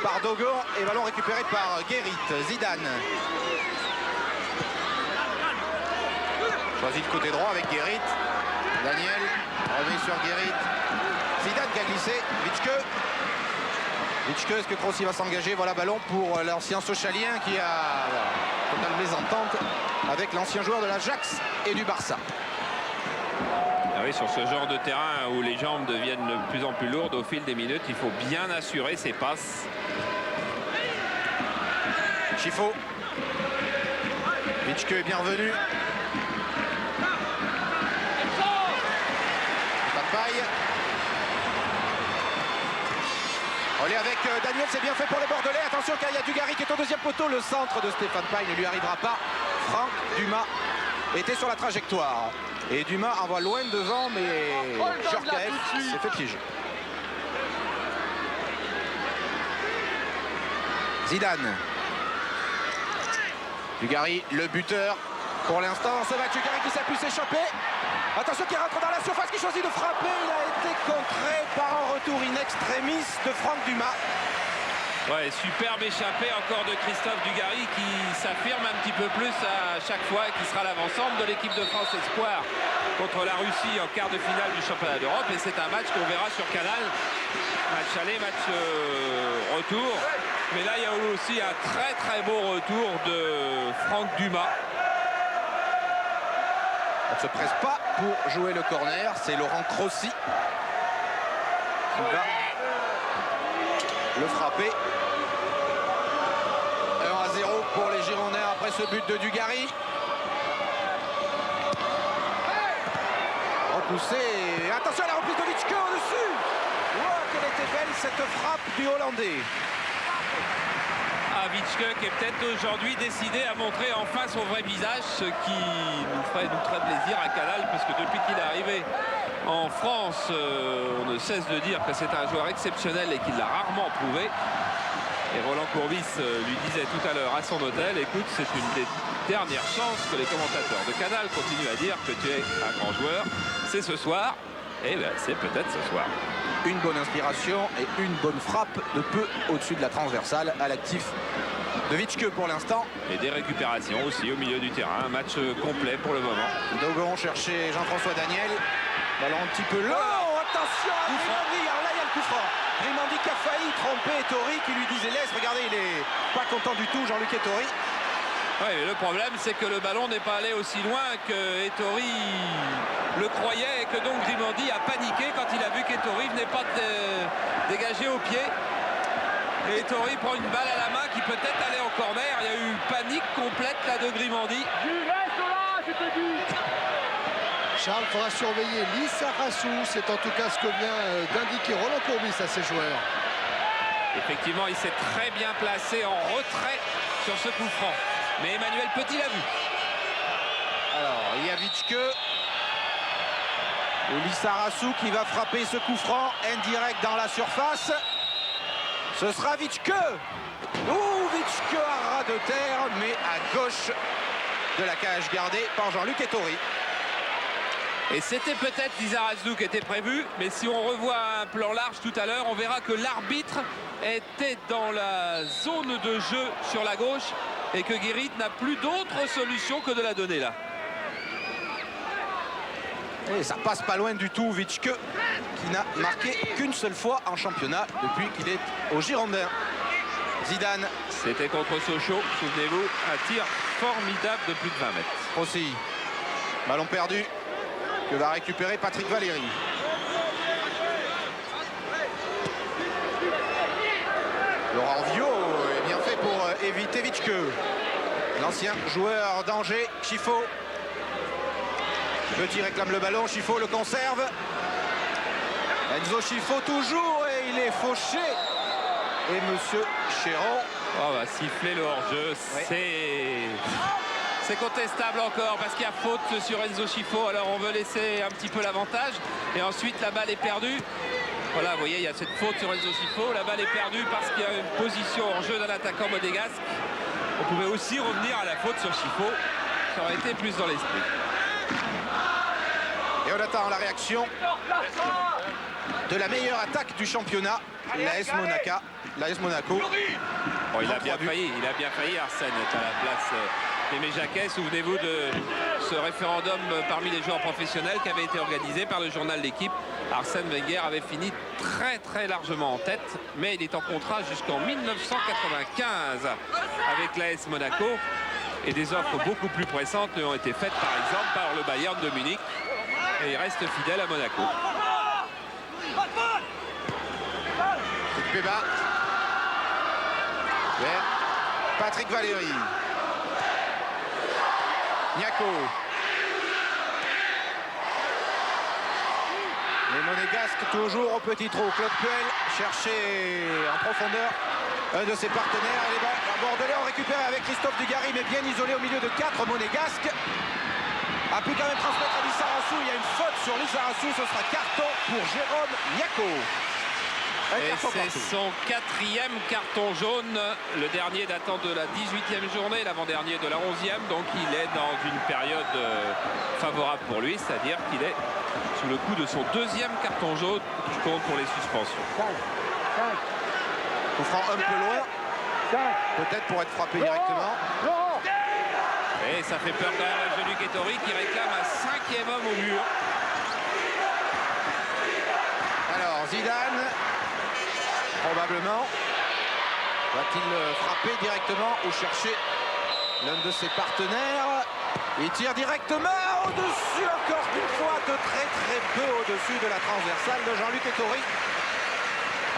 par Dogon et ballon récupéré par Guérit. Zidane. Choisit le côté droit avec Guérit. Daniel remet sur Guérit. Zidane qui a glissé. Vitschke. Vitschke, est-ce que Crossi va s'engager? Voilà, ballon pour l'ancien Sochalien qui a totale mésentente avec l'ancien joueur de l'Ajax et du Barça. Ah oui, sur ce genre de terrain où les jambes deviennent de plus en plus lourdes au fil des minutes, il faut bien assurer ses passes. Chifo. Vitschke est bienvenu. Paille. On est avec Daniel, c'est bien fait pour les Bordelais. Attention car il y a Dugarry qui est au deuxième poteau. Le centre de Stéphane Paille ne lui arrivera pas. Franck Dumas était sur la trajectoire. Et Dumas envoie loin devant, mais Djorkaeff s'est fait piéger. Zidane. Dugarry, le buteur. Pour l'instant, dans ce match, Dugarry qui s'est pu s'échapper. Attention qui rentre dans la surface, qui choisit de frapper. Il a été contré par un retour in extremis de Franck Dumas. Ouais, superbe échappée encore de Christophe Dugarry qui s'affirme un petit peu plus à chaque fois et qui sera l'avant-centre de l'équipe de France Espoir contre la Russie en quart de finale du championnat d'Europe. Et c'est un match qu'on verra sur Canal. Match aller, match retour. Mais là, il y a aussi un très très beau retour de Franck Dumas. On ne se presse pas pour jouer le corner. C'est Laurent Crossi qui va le frapper. 1-0 pour les Girondins après ce but de Dugarry. Repoussé. Attention à la reprise de Vitschke au-dessus. Oh, quelle était belle cette frappe du Hollandais. Vitschke qui est peut-être aujourd'hui décidé à montrer enfin son vrai visage, ce qui nous ferait très plaisir à Canal, puisque depuis qu'il est arrivé en France, on ne cesse de dire que c'est un joueur exceptionnel et qu'il l'a rarement prouvé. Et Roland Courbis lui disait tout à l'heure à son hôtel, écoute, c'est une des dernières chances que les commentateurs de Canal continuent à dire que tu es un grand joueur. C'est ce soir, et bien c'est peut-être ce soir. Une bonne inspiration et une bonne frappe de peu au-dessus de la transversale à l'actif de Vitschke pour l'instant. Et des récupérations aussi au milieu du terrain. Un match complet pour le moment. Dogon cherchait Jean-François Daniel. Ballon un petit peu long. Attention à Grimandi. Alors là, il y a le coup franc. Grimandi qui a failli tromper Ettori qui lui disait laisse. Regardez, il est pas content du tout, Jean-Luc Ettori. Oui, mais le problème, c'est que le ballon n'est pas allé aussi loin que Ettori le croyait et que donc Grimandi a paniqué quand il a vu qu'Ettori venait pas dégager au pied. Et Ettori prend une balle à la main qui peut-être allait en corner. Il y a eu panique complète là de Grimandi. Charles, il faudra surveiller Lissarassou. C'est en tout cas ce que vient d'indiquer Roland Courbis à ses joueurs. Effectivement, il s'est très bien placé en retrait sur ce coup franc. Mais Emmanuel Petit l'a vu. Alors, il y a Vitschke. Et Lissarassou qui va frapper ce coup franc indirect dans la surface. Ce sera Vitschke. Vitschke à ras de terre, mais à gauche de la cage gardée par Jean-Luc Ettori. Et c'était peut-être Lissarassou qui était prévu, mais si on revoit un plan large tout à l'heure, on verra que l'arbitre était dans la zone de jeu sur la gauche et que Guérit n'a plus d'autre solution que de la donner là. Et ça passe pas loin du tout, Vitschke qui n'a marqué qu'une seule fois en championnat depuis qu'il est au Girondins. Zidane. C'était contre Sochaux, souvenez-vous, un tir formidable de plus de 20 mètres. Aussi, ballon perdu que va récupérer Patrick Valéry. Laurent Viau est bien fait pour éviter Vitschke. L'ancien joueur d'Angers, Chifo. Petit réclame le ballon, Chifo le conserve. Enzo Chifo toujours et il est fauché. Et monsieur Chéron. On va siffler le hors-jeu. Oui. C'est contestable encore parce qu'il y a faute sur Enzo Chifo. Alors on veut laisser un petit peu l'avantage. Et ensuite la balle est perdue. Voilà, vous voyez, il y a cette faute sur Enzo Chifo. La balle est perdue parce qu'il y a une position hors-jeu d'un attaquant monégasque. On pouvait aussi revenir à la faute sur Chifo. Ça aurait été plus dans l'esprit. Et on attend la réaction de la meilleure attaque du championnat, l'AS Monaco. Bon, il a bien failli, Arsène est à la place d'Aimé Jacquet. Souvenez-vous de ce référendum parmi les joueurs professionnels qui avait été organisé par le journal L'Équipe. Arsène Wenger avait fini très très largement en tête, mais il est en contrat jusqu'en 1995 avec l'AS Monaco. Et des offres beaucoup plus pressantes lui ont été faites par exemple par le Bayern de Munich. Et il reste fidèle à Monaco. Patrick Valéry. Niako. Les Monégasques toujours au petit trou. Claude Puel cherché en profondeur un de ses partenaires. Et les Bordelais ont récupéré avec Christophe Dugarry, mais bien isolé au milieu de 4 Monégasques. A pu quand même transmettre à Lissarassou. Il y a une faute sur Lissarassou. Ce sera carton pour Jérôme Niako. Et c'est son 4e carton jaune, le dernier datant de la 18e journée, l'avant-dernier de la 11e. Donc il est dans une période favorable pour lui, c'est-à-dire qu'il est sous le coup de son 2e carton jaune qui compte pour les suspensions. Coup franc un peu loin, peut-être pour être frappé directement. Et ça fait peur quand même à Jean-Luc Ettori qui réclame un 5e homme au mur. Alors Zidane, probablement, va-t-il frapper directement ou chercher l'un de ses partenaires? Il tire directement au-dessus, encore une fois, de très peu au-dessus de la transversale de Jean-Luc Ettori.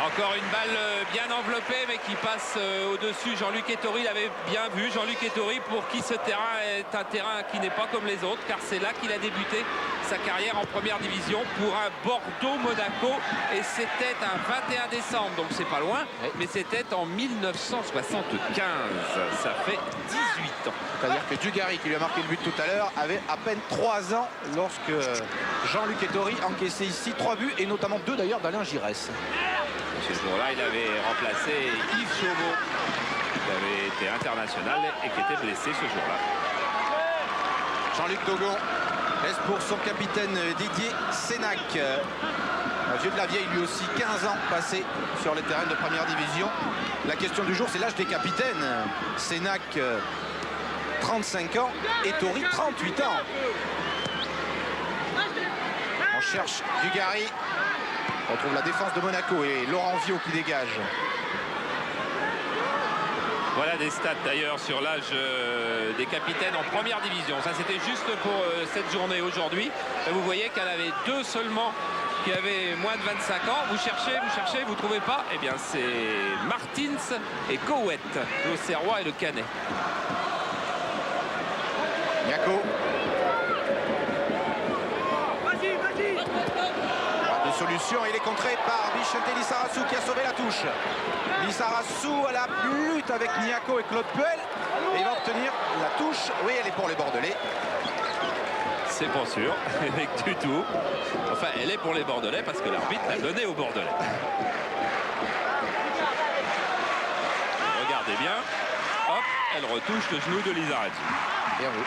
Encore une balle bien enveloppée mais qui passe au-dessus. Jean-Luc Ettori l'avait bien vu. Jean-Luc Ettori pour qui ce terrain est un terrain qui n'est pas comme les autres car c'est là qu'il a débuté sa carrière en première division pour un Bordeaux-Monaco et c'était un 21 décembre donc c'est pas loin mais c'était en 1975. Ça fait 18 ans. C'est-à-dire que Dugarry qui lui a marqué le but tout à l'heure avait à peine 3 ans lorsque Jean-Luc Ettori encaissait ici 3 buts et notamment 2 d'ailleurs d'Alain Giresse. Ce jour-là, il avait remplacé Yves Chauveau, qui avait été international et qui était blessé ce jour-là. Jean-Luc Dogon laisse pour son capitaine Didier Sénac. Un vieux de la vieille, lui aussi, 15 ans passé sur les terrains de première division. La question du jour, c'est l'âge des capitaines. Sénac, 35 ans, et Ettori, 38 ans. On cherche Dugarry. On retrouve la défense de Monaco et Laurent Viau qui dégage. Voilà des stats d'ailleurs sur l'âge des capitaines en première division. Ça c'était juste pour cette journée aujourd'hui. Vous voyez qu'elle avait 2 seulement qui avaient moins de 25 ans. Vous cherchez, vous trouvez pas? Eh bien c'est Martins et Cowet, l'Auxerrois et le Canet. Niako. Solution, il est contré par Vicente Lissarassou qui a sauvé la touche. Lissarassou à la lutte avec Niako et Claude Puel et il va obtenir la touche. Oui, elle est pour les Bordelais. C'est pas sûr, avec du tout. Enfin, elle est pour les Bordelais parce que l'arbitre l'a donnée aux Bordelais. Regardez bien. Hop, elle retouche le genou de Lissarassou. Bien vu.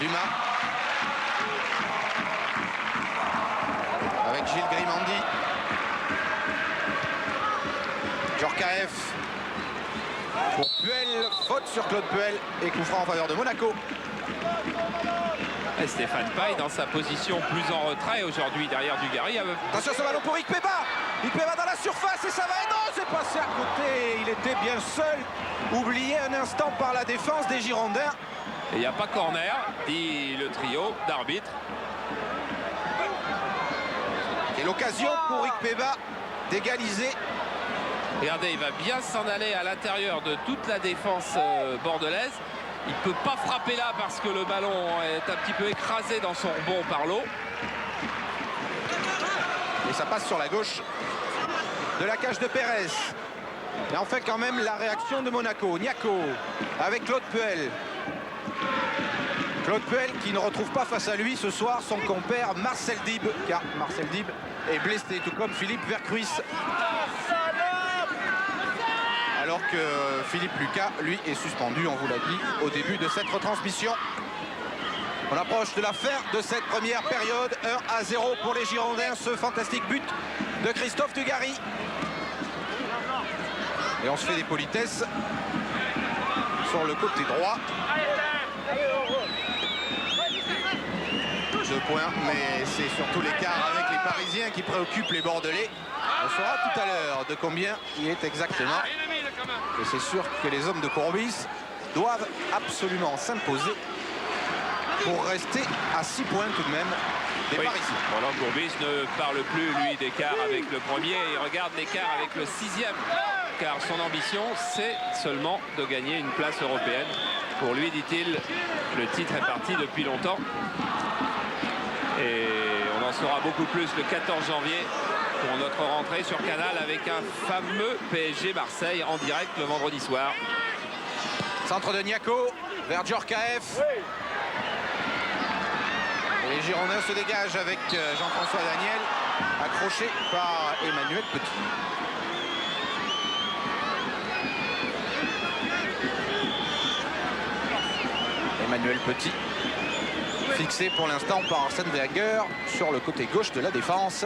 Dumas. Avec Gilles Grimandi. Djorkaeff. Pour Puel, faute sur Claude Puel et coup franc en faveur de Monaco. Et Stéphane Paille dans sa position plus en retrait aujourd'hui derrière Dugarry. Attention ce ballon pour Ikpeba. Ikpeba dans la surface et ça va. Et non, c'est passé à côté. Il était bien seul. Oublié un instant par la défense des Girondins. Et il n'y a pas corner, dit le trio d'arbitres. Et l'occasion pour Ikpeba d'égaliser. Regardez, il va bien s'en aller à l'intérieur de toute la défense bordelaise. Il ne peut pas frapper là parce que le ballon est un petit peu écrasé dans son rebond par l'eau. Et ça passe sur la gauche de la cage de Pérez. Et enfin quand même la réaction de Monaco. Niako avec Claude Puel. Claude Puel qui ne retrouve pas face à lui ce soir son compère Marcel Dib. Car Marcel Dib est blessé tout comme Philippe Vercruis. Alors que Philippe Lucas, lui, est suspendu, on vous l'a dit, au début de cette retransmission. On approche de la fin de cette première période. 1-0 pour les Girondins. Ce fantastique but de Christophe Dugarry. Et on se fait des politesses sur le côté droit. 2 points, mais c'est surtout l'écart avec les Parisiens qui préoccupent les Bordelais. On saura tout à l'heure de combien il est exactement. Et c'est sûr que les hommes de Courbis doivent absolument s'imposer pour rester à 6 points tout de même des Parisiens. Roland Courbis ne parle plus, lui, d'écart avec le premier. Il regarde l'écart avec le 6e. car son ambition, c'est seulement de gagner une place européenne. Pour lui, dit-il, le titre est parti depuis longtemps. Et on en saura beaucoup plus le 14 janvier pour notre rentrée sur Canal avec un fameux PSG Marseille en direct le vendredi soir. Centre de Niako vers Djorkaeff. Et les Girondins se dégagent avec Jean-François Daniel, accroché par Emmanuel Petit. Emmanuel Petit, fixé pour l'instant par Arsène Wenger sur le côté gauche de la défense.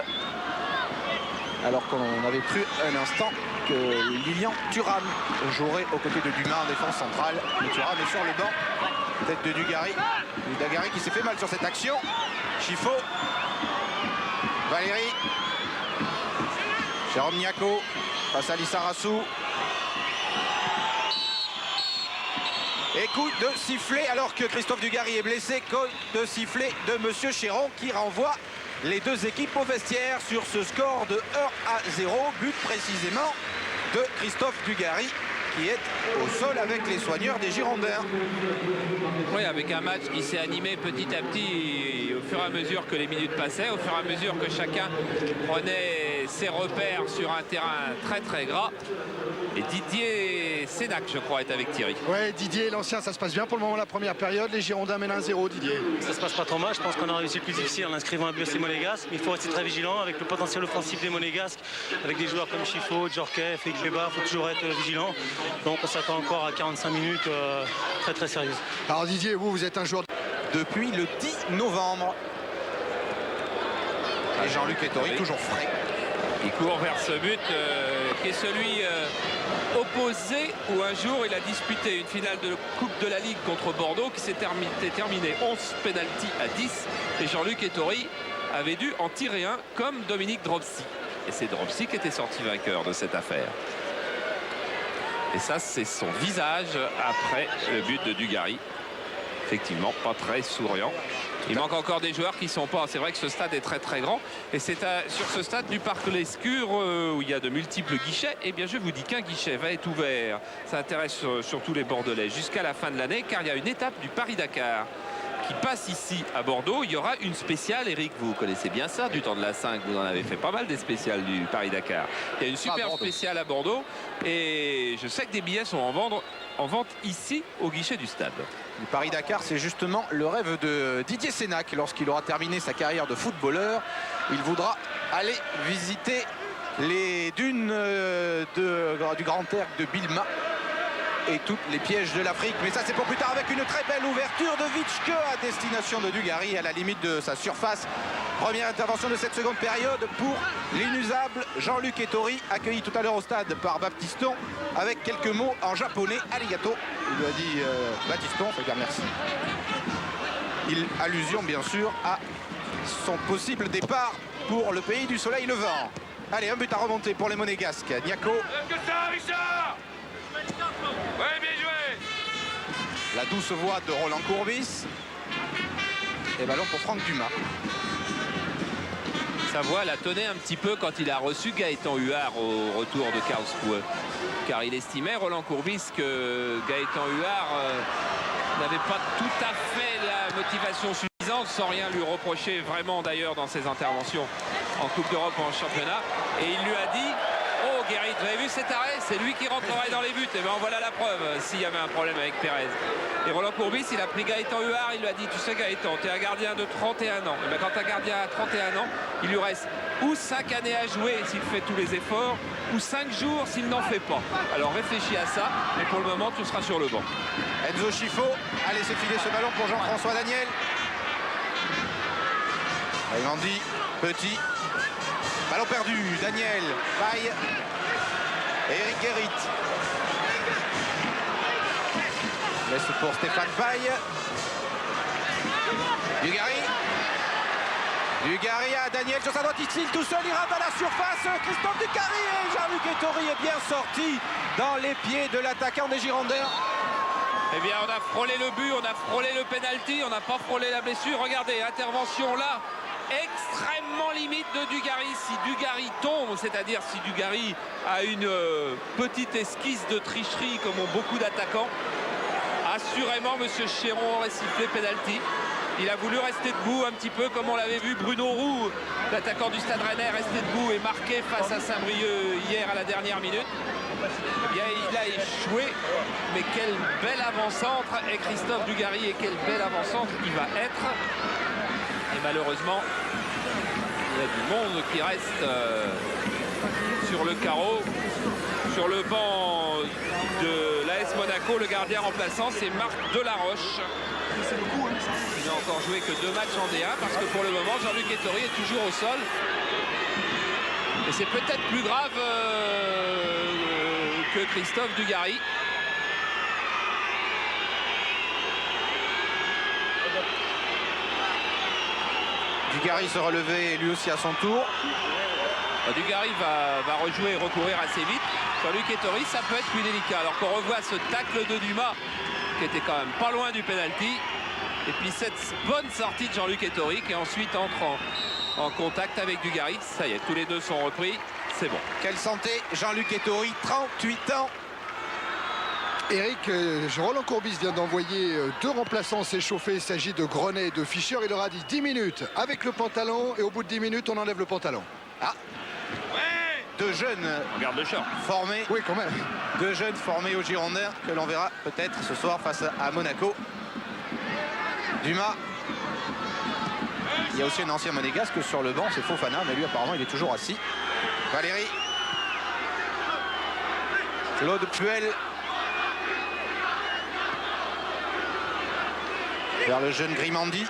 Alors qu'on avait cru un instant que Lilian Thuram jouerait aux côtés de Dumas en défense centrale. Mais Thuram est sur le banc. Tête de Dugarry. Dugarry qui s'est fait mal sur cette action. Chifo. Valéry. Jérôme Niako face à Lissarassou. Et coup de sifflet alors que Christophe Dugarry est blessé. Coup de sifflet de Monsieur Chéron qui renvoie les deux équipes au vestiaire sur ce score de 1-0. But précisément de Christophe Dugarry qui est au sol avec les soigneurs des Girondins. Oui, avec un match qui s'est animé petit à petit au fur et à mesure que les minutes passaient, au fur et à mesure que chacun prenait ses repères sur un terrain très très gras. Et Didier Sénac, je crois, est avec Thierry. Ouais, Didier, l'ancien, ça se passe bien pour le moment la première période. Les Girondins mènent 1-0, Didier. Ça se passe pas trop mal. Je pense qu'on a réussi le plus difficile en inscrivant un but à ces Monégasques. Mais il faut rester très vigilant avec le potentiel offensif des Monégasques, avec des joueurs comme Chifo, Djorkaeff et Ikeba. Il faut toujours être vigilant. Donc on s'attend encore à 45 minutes très très sérieuses. Alors Didier, vous êtes un joueur Depuis le 10 novembre. Et Jean-Luc Ettori, toujours frais. Il court vers ce but qui est celui opposé où un jour il a disputé une finale de Coupe de la Ligue contre Bordeaux qui s'est terminée 11 pénaltys à 10. Et Jean-Luc Ettori avait dû en tirer un comme Dominique Dropsy. Et c'est Dropsy qui était sorti vainqueur de cette affaire. Et ça, c'est son visage après le but de Dugarry. Effectivement, pas très souriant. Il manque encore des joueurs qui sont pas. C'est vrai que ce stade est très très grand. Et c'est sur ce stade du Parc Lescure où il y a de multiples guichets. Eh bien, je vous dis qu'un guichet va être ouvert. Ça intéresse surtout les Bordelais jusqu'à la fin de l'année, car il y a une étape du Paris-Dakar qui passe ici à Bordeaux. Il y aura une spéciale, Eric, vous connaissez bien ça du temps de la 5, vous en avez fait pas mal des spéciales du Paris-Dakar. Il y a une super spéciale à Bordeaux et je sais que des billets sont en vente ici au guichet du stade. Le Paris-Dakar, c'est justement le rêve de Didier Sénac. Lorsqu'il aura terminé sa carrière de footballeur, il voudra aller visiter les dunes du Grand Erg de Bilma et toutes les pièges de l'Afrique. Mais ça, c'est pour plus tard avec une très belle ouverture de Vitschke à destination de Dugarry à la limite de sa surface. Première intervention de cette seconde période pour l'inusable Jean-Luc Ettori, accueilli tout à l'heure au stade par Baptiston avec quelques mots en japonais. Arigato. Il lui a dit Baptiston, ça veut dire merci. Allusion bien sûr à son possible départ pour le pays du soleil levant. Allez, un but à remonter pour les Monégasques. Niako. Ouais, bien joué. La douce voix de Roland Courbis. Et ballon pour Franck Dumas. Sa voix l'a tonné un petit peu quand il a reçu Gaëtan Huard au retour de Karlsruhe. Car il estimait, Roland Courbis, que Gaëtan Huard n'avait pas tout à fait la motivation suffisante, sans rien lui reprocher vraiment d'ailleurs dans ses interventions en Coupe d'Europe ou en championnat. Et il lui a dit: oh Guérit, vous avez vu cet arrêt? C'est lui qui rentrerait dans les buts. Et bien voilà la preuve s'il y avait un problème avec Pérez. Et Roland Courbis, il a pris Gaëtan Huard, il lui a dit: tu sais Gaëtan, tu es un gardien de 31 ans. Et bien quand tu es un gardien à 31 ans, il lui reste ou 5 années à jouer s'il fait tous les efforts, ou 5 jours s'il n'en fait pas. Alors réfléchis à ça, mais pour le moment tu seras sur le banc. Enzo Chifo a laissé filer ce ballon pour Jean-François Daniel. Raymandi, Petit. Ballon perdu, Daniel, Paille. Eric Guérit. Laisse pour Stéphane Paille. Dugarry. Dugarry à Daniel sur sa droite, il tout seul, il rentre dans la surface. Christophe Dugarry et Jean-Luc Ettori est bien sorti dans les pieds de l'attaquant des Girondins. Eh bien, on a frôlé le but, on a frôlé le pénalty, on n'a pas frôlé la blessure. Regardez, intervention là extrêmement limite de Dugarry. Si Dugarry tombe, c'est-à-dire si Dugarry a une petite esquisse de tricherie comme ont beaucoup d'attaquants, assurément monsieur Chéron aurait sifflé pénalty. Il a voulu rester debout un petit peu comme on l'avait vu Bruno Roux, l'attaquant du Stade Rennais, rester debout et marquer face à Saint-Brieuc hier à la dernière minute. Eh bien, il a échoué, mais quel bel avant-centre est Christophe Dugarry et quel bel avant-centre il va être. Et malheureusement, il y a du monde qui reste sur le carreau. Sur le banc de l'AS Monaco, le gardien remplaçant, c'est Marc Delaroche. Il n'a encore joué que 2 matchs en D1 parce que pour le moment, Jean-Luc Ettori est toujours au sol. Et c'est peut-être plus grave que Christophe Dugarry. Dugarry se relevait lui aussi à son tour. Dugarry va rejouer et recourir assez vite. Jean-Luc Ettori, ça peut être plus délicat. Alors qu'on revoit ce tacle de Dumas qui était quand même pas loin du penalty. Et puis cette bonne sortie de Jean-Luc Ettori qui ensuite entre en contact avec Dugarry. Ça y est, tous les deux sont repris. C'est bon. Quelle santé, Jean-Luc Ettori, 38 ans. Eric, Roland Courbis vient d'envoyer 2 remplaçants s'échauffer. Il s'agit de Grenet et de Fischer. Il leur a dit 10 minutes avec le pantalon et au bout de 10 minutes, on enlève le pantalon. Ah, 2 jeunes Regarde le short. formés. Oui, quand même. 2 jeunes formés aux Girondins que l'on verra peut-être ce soir face à Monaco. Dumas. Il y a aussi un ancien monégasque sur le banc, c'est Fofana, mais lui apparemment il est toujours assis. Valéry. Claude Puel. Vers le jeune Grimandi.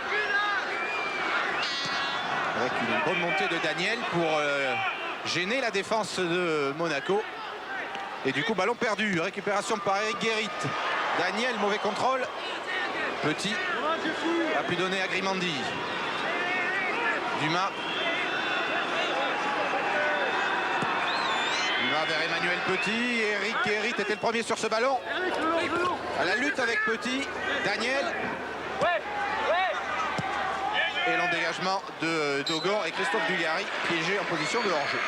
Avec une bonne montée de Daniel pour gêner la défense de Monaco. Et du coup, ballon perdu. Récupération par Eric Guérit. Daniel, mauvais contrôle. Petit a pu donner à Grimandi. Dumas. Dumas vers Emmanuel Petit. Eric Guérit était le premier sur ce ballon. À la lutte avec Petit. Daniel. Et l'endégagement de Dogon et Christophe Dugarry piégé en position de hors-jeu.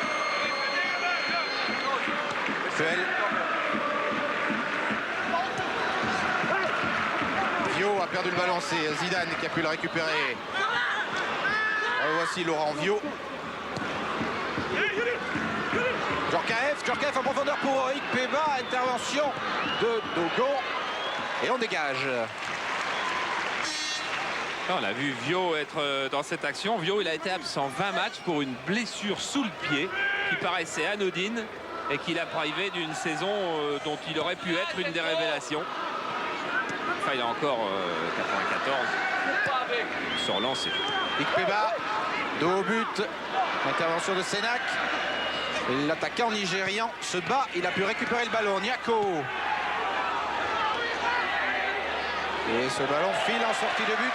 Puel. Vio a perdu le ballon, c'est Zidane qui a pu le récupérer. Voici Laurent Vio. Djorkaeff en profondeur pour Eric Peba. Intervention de Dogon. Et on dégage. On a vu Vio être dans cette action. Vio, il a été absent 20 matchs pour une blessure sous le pied qui paraissait anodine et qui l'a privé d'une saison dont il aurait pu être une des révélations. Enfin, il a encore 94 sur lancé. Ikpeba, dos au but. Intervention de Sénac. L'attaquant nigérian se bat. Il a pu récupérer le ballon. Nyako. Et ce ballon file en sortie de but.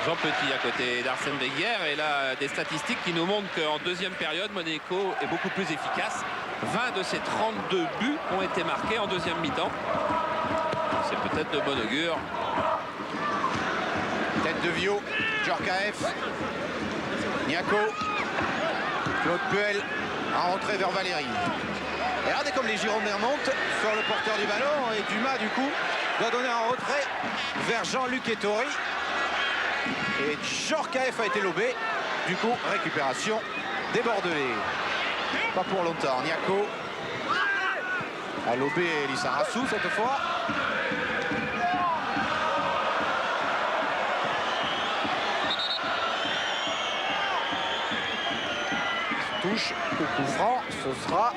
Jean Petit à côté d'Arsène Wenger. Et là, des statistiques qui nous montrent qu'en deuxième période, Monaco est beaucoup plus efficace. 20 de ses 32 buts ont été marqués en deuxième mi-temps. C'est peut-être de bon augure. Tête de Vio, Djorkaeff, Nyako, Claude Puel en rentrée vers Valéry. Et regardez comme les Girondins montent sur le porteur du ballon. Et Dumas, du coup, doit donner un retrait vers Jean-Luc Ettori. Et Djorkaeff a été lobé. Du coup, récupération des Bordelais. Pas pour longtemps. Nyako a lobé Lissarassou cette fois. Touche au coup franc, ce sera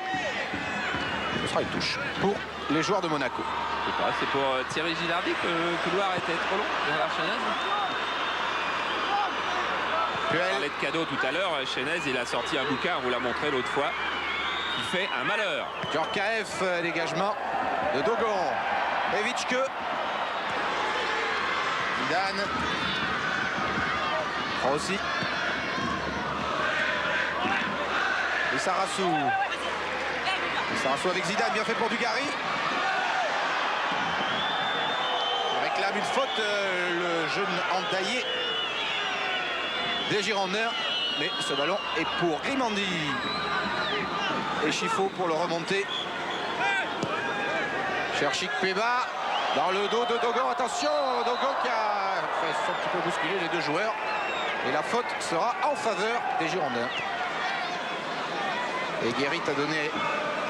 une touche pour les joueurs de Monaco. C'est pour Thierry Gilardi que le couloir était trop long vers Chenez. On parlait de cadeau tout à l'heure. Chenez, il a sorti un bouquin, on vous l'a montré l'autre fois, qui fait un malheur. Djorkaeff, dégagement de Dogon. Evitchke. Zidane. Rossi. Lissarassou. Lissarassou avec Zidane, bien fait pour Dugarry. un but de faute, le jeune entaillé des Girondins. Mais ce ballon est pour Grimandi. Et Chifo pour le remonter. Cherche Ikpeba dans le dos de Dogon. Attention, Dogon qui a fait un petit peu bousculer les deux joueurs. Et la faute sera en faveur des Girondins. Et Guérit a donné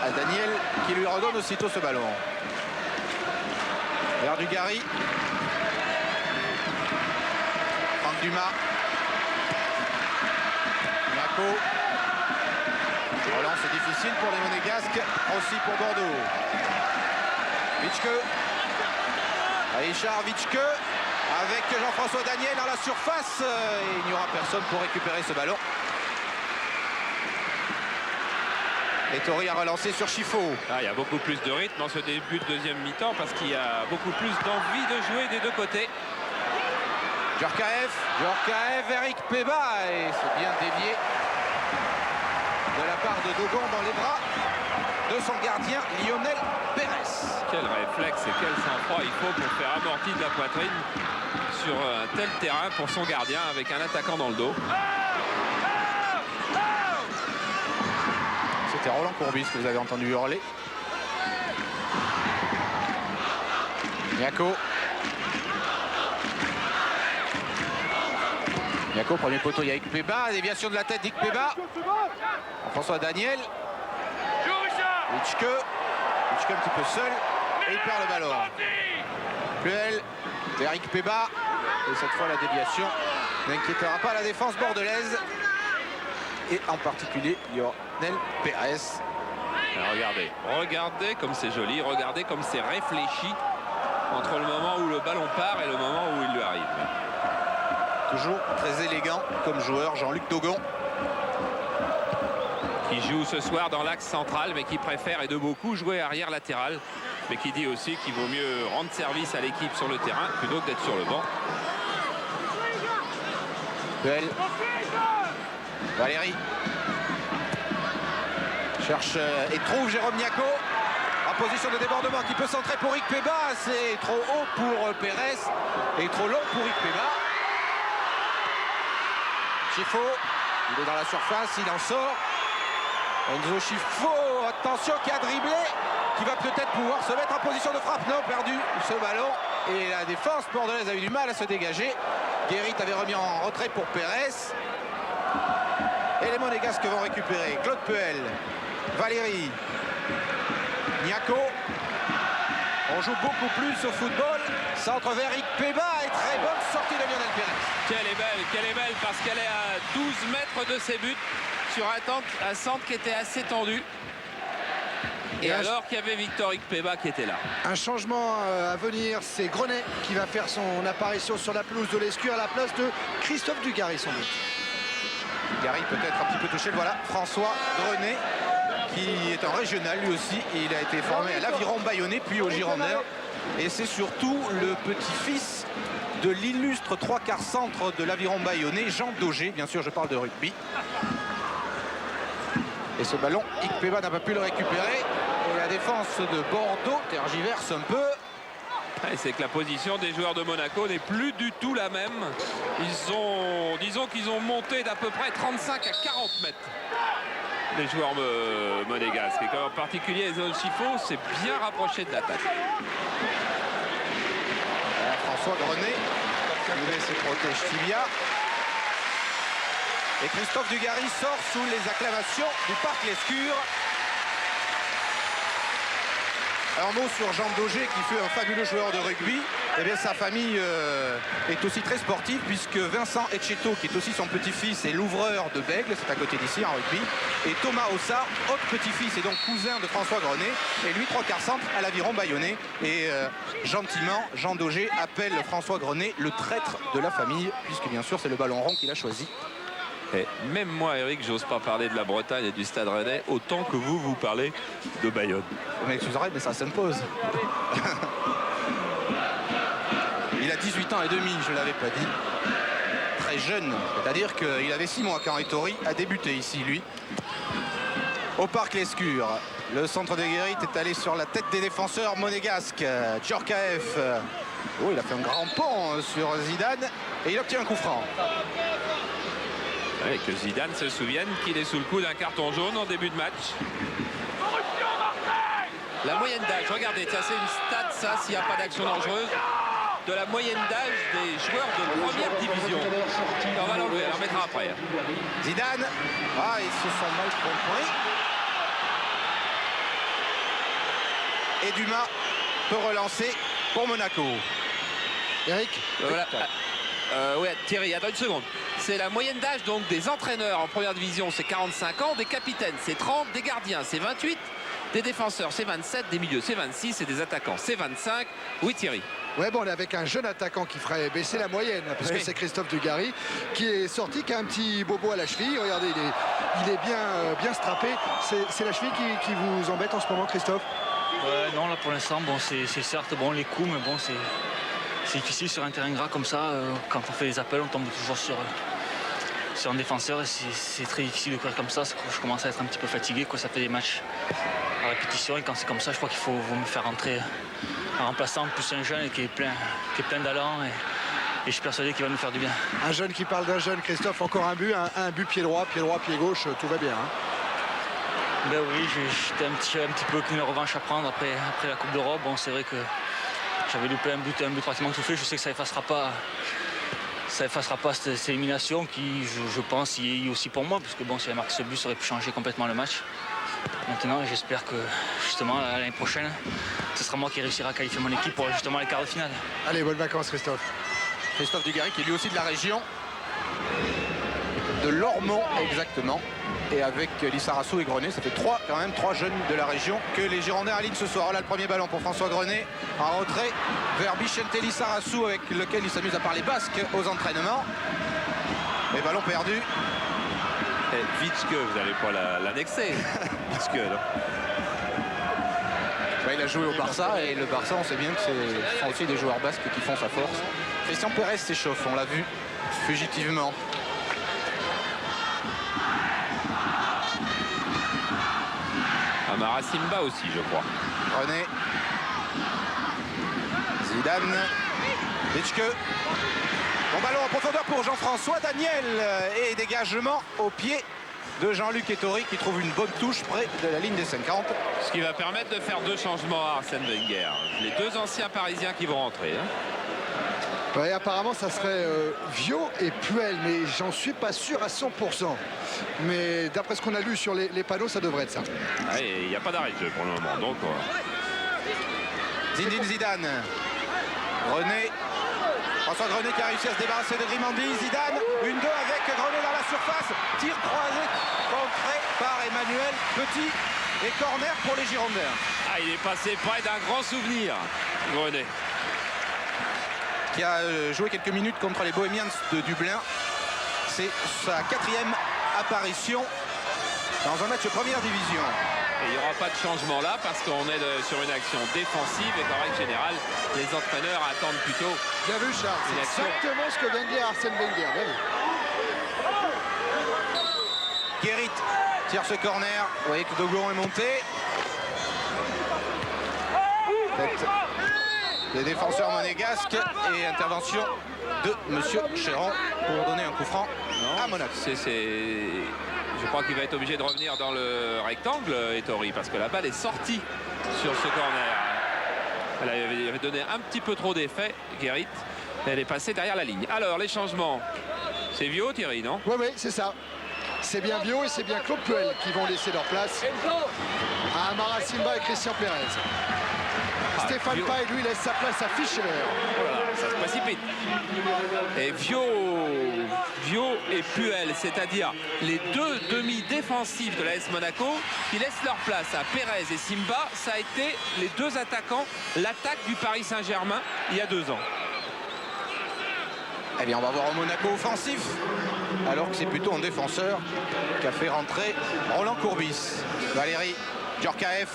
à Daniel qui lui redonne aussitôt ce ballon. Vers Dugarry. Franck Dumas. Nako. Relance difficile pour les Monégasques, aussi pour Bordeaux. Vitschke. Richard Vitschke avec Jean-François Daniel dans la surface. Et il n'y aura personne pour récupérer ce ballon. Et Tori a relancé sur Chifo. Il y a beaucoup plus de rythme dans ce début de deuxième mi-temps parce qu'il y a beaucoup plus d'envie de jouer des deux côtés. Djorkaeff vers Ikpeba et c'est bien dévié de la part de Dogon dans les bras de son gardien Lionel Pérez. Quel réflexe et quel sang-froid il faut pour faire amortir de la poitrine sur un tel terrain pour son gardien avec un attaquant dans le dos. C'était Roland Courbis que vous avez entendu hurler. Niako. Niako, premier poteau, il y a Ikpeba, déviation de la tête d'Ikpeba. François Daniel. Vitschke un petit peu seul et il perd le ballon. Pluel vers Ikpeba et cette fois la déviation n'inquiétera pas la défense bordelaise et en particulier Lionel Pérez. Alors regardez comme c'est joli, regardez comme c'est réfléchi entre le moment où le ballon part et le moment où il lui arrive. Toujours très élégant comme joueur, Jean-Luc Dogon. Qui joue ce soir dans l'axe central, mais qui préfère et de beaucoup jouer arrière latéral. Mais qui dit aussi qu'il vaut mieux rendre service à l'équipe sur le terrain plutôt que d'être sur le banc. Belle. Valérie. Cherche et trouve Jérôme Niako. En position de débordement qui peut centrer pour Ikpeba. C'est trop haut pour Pérez et trop long pour Ikpeba. Chifo, il est dans la surface, il en sort. Enzo Chifo, attention, qui a dribblé, qui va peut-être pouvoir se mettre en position de frappe. Non, perdu ce ballon. Et la défense bordelaise a eu du mal à se dégager. Guérit avait remis en retrait pour Pérez. Et les Monégasques vont récupérer. Claude Puel, Valérie, Niako. On joue beaucoup plus au football. Centre vers Ikpeba et très bonne sortie de Lionel Pérez. Qu'elle est belle parce qu'elle est à 12 mètres de ses buts sur un centre qui était assez tendu. Et alors qu'il y avait Victor Ikpeba qui était là. Un changement à venir, c'est Grenet qui va faire son apparition sur la pelouse de l'Escure à la place de Christophe Dugarry sans doute. Dugarry peut-être un petit peu touché. Voilà, François Grenet qui est un régional lui aussi. Il a été formé à l'Aviron Bayonnais puis au Girondins. Et c'est surtout le petit-fils de l'illustre trois quarts centre de l'Aviron Bayonnais, Jean Daugé. Bien sûr, je parle de rugby. Et ce ballon, Ikpeba n'a pas pu le récupérer. Et la défense de Bordeaux tergiverse un peu. C'est que la position des joueurs de Monaco n'est plus du tout la même. Disons qu'ils ont monté d'à peu près 35 à 40 mètres. Les joueurs monégasques. Et en particulier Enzo Chifo s'est bien rapproché de l'attaque. François Grenet, qui met ses protèges tibia. Et Christophe Dugarry sort sous les acclamations du Parc Lescure. Un mot sur Jean Daugé qui fut un fabuleux joueur de rugby. Eh bien, sa famille est aussi très sportive puisque Vincent Etcheto, qui est aussi son petit-fils, est l'ouvreur de Bègle, c'est à côté d'ici en rugby. Et Thomas Ossa, autre petit-fils et donc cousin de François Grenet, et lui trois quarts centre à l'Aviron Bayonnais. Et gentiment, Jean Daugé appelle François Grenet le traître de la famille, puisque bien sûr c'est le ballon rond qu'il a choisi. Et même moi, Eric, j'ose pas parler de la Bretagne et du Stade Rennais autant que vous parlez de Bayonne. Vous m'excuserez, mais ça s'impose. Il a 18 ans et demi, je ne l'avais pas dit. Très jeune, c'est-à-dire qu'il avait 6 mois quand Ettori a débuté ici, lui. Au Parc Lescure, le centre de Guérit est allé sur la tête des défenseurs monégasques. Djorkaeff Oh, il a fait un grand pont sur Zidane et il obtient un coup franc. Ouais, que Zidane se souvienne qu'il est sous le coup d'un carton jaune en début de match. La moyenne d'âge, regardez, ça c'est une stat, ça, s'il n'y a pas d'action dangereuse, de la moyenne d'âge des joueurs de première division. On va l'enlever, on en mettra après. Zidane, ah, ils se sont mal compris. Et Dumas peut relancer pour Monaco. Eric, Voilà. Ouais, Thierry, attends une seconde. C'est la moyenne d'âge donc des entraîneurs en première division, c'est 45 ans, des capitaines, c'est 30, des gardiens, c'est 28, des défenseurs, c'est 27, des milieux, c'est 26 et des attaquants, c'est 25. Oui, Thierry. ouais, bon, on est avec un jeune attaquant qui ferait baisser la moyenne, parce que c'est Christophe Dugarry qui est sorti, qui a un petit bobo à la cheville. Regardez, il est bien strappé. C'est la cheville qui vous embête en ce moment, Christophe? Non, là pour l'instant, bon, c'est certes bon les coups, mais bon, c'est difficile sur un terrain gras comme ça. Quand on fait les appels, on tombe toujours sur un défenseur et c'est très difficile de courir comme ça. Je commence à être un petit peu fatigué, quoi. Ça fait des matchs à répétition et quand c'est comme ça, je crois qu'il faut me faire rentrer un remplaçant, plus un jeune qui est plein d'allant et je suis persuadé qu'il va nous faire du bien. Un jeune qui parle d'un jeune, Christophe, encore un but pied droit, pied gauche, tout va bien. Hein. Ben oui, j'étais un petit peu qu'une revanche à prendre après la Coupe d'Europe. Bon, c'est vrai que j'avais loupé un but pratiquement tout fait. Je sais que ça effacera pas cette élimination qui, je pense, y est aussi pour moi, parce que bon, si elle marque ce but, ça aurait pu changer complètement le match. Maintenant, j'espère que justement l'année prochaine, ce sera moi qui réussira à qualifier mon équipe pour justement les quarts de finale. Allez, bonnes vacances, Christophe. Christophe Dugarry qui est lui aussi de la région de Lormont exactement. Et avec Lissarassou et Grenet, ça fait quand même trois jeunes de la région que les Girondins alignent ce soir. Là, le premier ballon pour François Grenet en retrait vers Bichente Lissarassou avec lequel il s'amuse à parler basque aux entraînements. Mais ballon perdu. Et Vitske, vous n'allez pas l'annexer. Vitske, non? Bah, il a joué au Barça et le Barça, on sait bien que ce sont aussi des joueurs basques qui font sa force. Christian Pérez s'échauffe, on l'a vu fugitivement. Amara Simba aussi, je crois. René. Zidane. Vitske. Bon ballon en profondeur pour Jean-François Daniel. Et dégagement au pied de Jean-Luc Ettori qui trouve une bonne touche près de la ligne des 50. Ce qui va permettre de faire 2 changements à Arsène Wenger. Les 2 anciens Parisiens qui vont rentrer. Hein. Ouais, apparemment, ça serait Vio et Puel, mais j'en suis pas sûr à 100%. Mais d'après ce qu'on a lu sur les panneaux, ça devrait être ça. Ah, il n'y a pas d'arrêt de jeu pour le moment. Donc, Zinedine Zidane. René. François Grenet qui a réussi à se débarrasser de Grimandi. Zidane, 1-2 avec Grenet dans la surface. Tir croisé, contré par Emmanuel Petit. Et corner pour les Girondins. ah, il est passé près d'un grand souvenir, Grenet. Qui a joué quelques minutes contre les Bohemians de Dublin. C'est sa 4e apparition dans un match de première division. Et il n'y aura pas de changement là parce qu'on est sur une action défensive et qu'en règle générale, les entraîneurs attendent plutôt. Bien vu, Charles. Une C'est action. exactement ce que vient de dire Arsène Wenger. Bien vu. Guérit tire ce corner. Vous voyez que Dogon est monté. Les défenseurs monégasques et intervention de Monsieur Chéron pour donner un coup franc à Monaco. Je crois qu'il va être obligé de revenir dans le rectangle, Ettori, parce que la balle est sortie sur ce corner. Elle avait donné un petit peu trop d'effet, Guérit. Elle est passée derrière la ligne. Alors, les changements. C'est Vio, Thierry, non? Oui, c'est ça. C'est bien Vio et c'est bien Claude Puel qui vont laisser leur place à Amara Simba et Christian Pérez. Stéphane Vio. Paille, lui, laisse sa place à Fischer. Voilà, ça se précipite. Et Vio et Puel, c'est-à-dire les 2 demi-défensifs de l'AS Monaco qui laissent leur place à Pérez et Simba. Ça a été les 2 attaquants, l'attaque du Paris Saint-Germain il y a 2 ans. Eh bien, on va voir un Monaco offensif, alors que c'est plutôt un défenseur qui a fait rentrer Roland Courbis. Valérie Djorkaeff.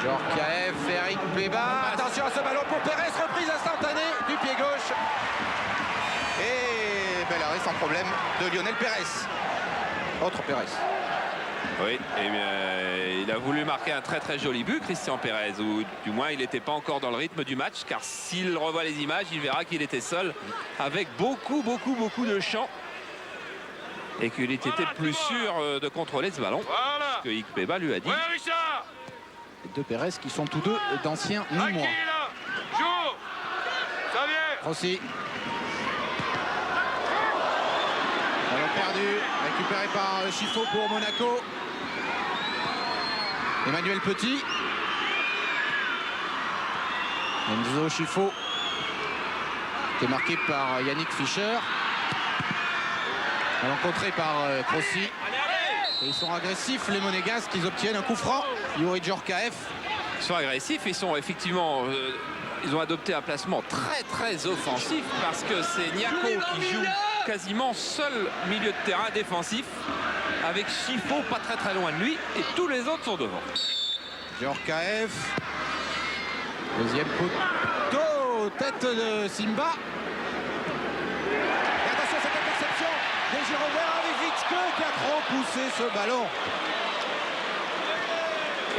Djorkaeff, Eric Pléba. Attention à ce ballon pour Pérez, reprise instantanée du pied gauche. Et bel arrêt sans problème de Lionel Pérez. Autre Pérez. Oui, et bien, il a voulu marquer un très très joli but, Christian Pérez, ou du moins il n'était pas encore dans le rythme du match, car s'il revoit les images, il verra qu'il était seul avec beaucoup de champs et qu'il était plus sûr de contrôler ce ballon. Voilà. Ce que Ikpeba lui a dit. Ouais, Richard. Les deux Pérez qui sont tous deux d'anciens Nîmois. Tranquille, joue. Ça vient. Rossi. Ballon perdu, récupéré par Chifo pour Monaco. Emmanuel Petit. Enzo Chifo. Qui est marqué par Yannick Fischer. Ballon contré par Crossi. Et ils sont agressifs, les Monégasques. Ils obtiennent un coup franc. Yuri Djorkaeff. Ils sont agressifs, ils sont effectivement... ils ont adopté un placement très offensif parce que c'est Niako qui joue quasiment seul milieu de terrain défensif avec Chifo pas très loin de lui et tous les autres sont devant. Djorkaeff. Deuxième poteau. Tête de Simba. Et attention, cette interception des Girondins avec Vitske qui a trop poussé ce ballon.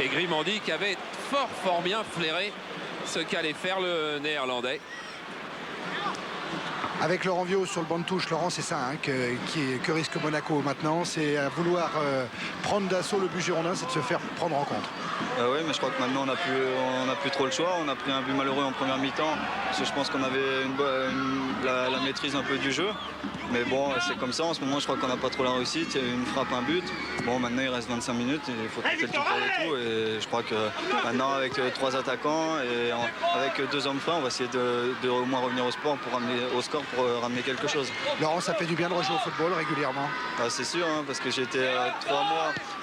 Et Grimandi qui avait fort bien flairé ce qu'allait faire le Néerlandais. Avec Laurent Viau sur le banc de touche, Laurent, c'est ça hein, que risque Monaco maintenant, c'est à vouloir prendre d'assaut le but girondin, c'est de se faire prendre en compte. Oui, mais je crois que maintenant on n'a plus trop le choix. On a pris un but malheureux en première mi-temps parce que je pense qu'on avait la maîtrise un peu du jeu. Mais bon, c'est comme ça. En ce moment, je crois qu'on n'a pas trop la réussite. Il y a une frappe, un but. Bon, maintenant, il reste 25 minutes. Il faut tenter le tout pour le tout. Et je crois que maintenant, avec 3 attaquants et avec 2 hommes freins, on va essayer de au moins revenir au score pour ramener quelque chose. Laurent, ça fait du bien de rejouer au football régulièrement. Ah, c'est sûr, hein, parce que j'ai été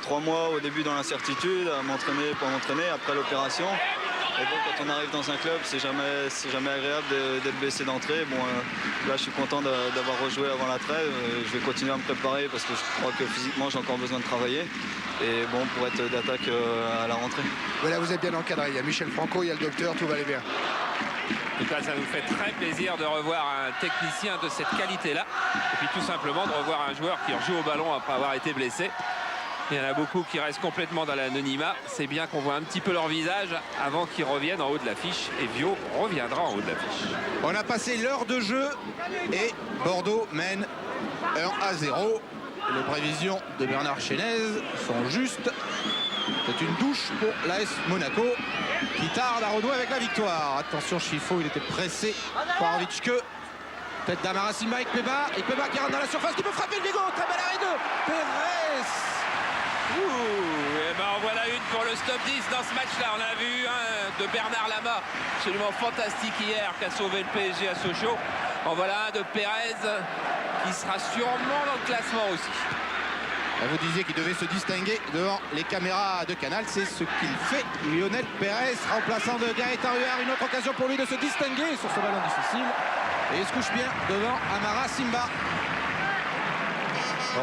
3 mois au début dans l'incertitude, à m'entraîner pour m'entraîner après l'opération. Et bon, quand on arrive dans un club, c'est jamais agréable d'être blessé d'entrée. Bon, là, je suis content d'avoir rejoué avant la trêve. Je vais continuer à me préparer parce que je crois que physiquement, j'ai encore besoin de travailler. Et bon, pour être d'attaque à la rentrée. Voilà, vous êtes bien encadré. Il y a Michel Franco, il y a le docteur, tout va aller bien. En tout cas, ça nous fait très plaisir de revoir un technicien de cette qualité-là. Et puis tout simplement de revoir un joueur qui rejoue au ballon après avoir été blessé. Il y en a beaucoup qui restent complètement dans l'anonymat. C'est bien qu'on voit un petit peu leur visage avant qu'ils reviennent en haut de l'affiche. Et Vio reviendra en haut de l'affiche. On a passé l'heure de jeu et Bordeaux mène 1-0. Les prévisions de Bernard Chénez sont justes. C'est une douche pour l'AS Monaco qui tarde à renouer avec la victoire. Attention, Chifo, il était pressé par Vitske. Tête d'Amara Simba avec Ikpeba. Ikpeba qui rentre dans la surface, qui peut frapper le bigot. Très bel arrêt de Pérez. Et ben en voilà une pour le stop 10 dans ce match-là. On a vu un de Bernard Lama, absolument fantastique hier, qui a sauvé le PSG à Sochaux. En voilà un de Pérez qui sera sûrement dans le classement aussi. Vous disiez qu'il devait se distinguer devant les caméras de Canal. C'est ce qu'il fait. Lionel Pérez, remplaçant de Gaëtan Huard. Une autre occasion pour lui de se distinguer sur ce ballon difficile. Et il se couche bien devant Amara Simba.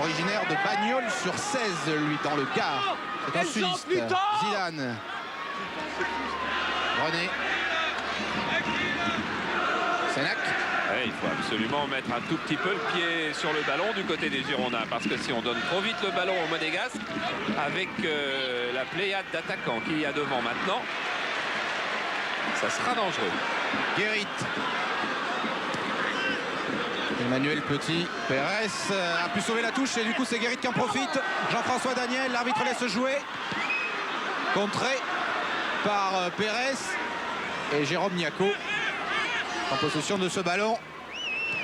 Originaire de Bagnols sur 16, lui, dans le Gard. C'est un Suisse. Zidane. René. Sénac. Ouais, il faut absolument mettre un tout petit peu le pied sur le ballon du côté des Girondins. Parce que si on donne trop vite le ballon aux Monégasques, avec la pléiade d'attaquants qu'il y a devant maintenant, ça sera dangereux. Guérit. Emmanuel Petit. Pérez a pu sauver la touche et du coup c'est Guérit qui en profite. Jean-François Daniel, l'arbitre laisse jouer. Contré par Pérez et Jérôme Niako en possession de ce ballon.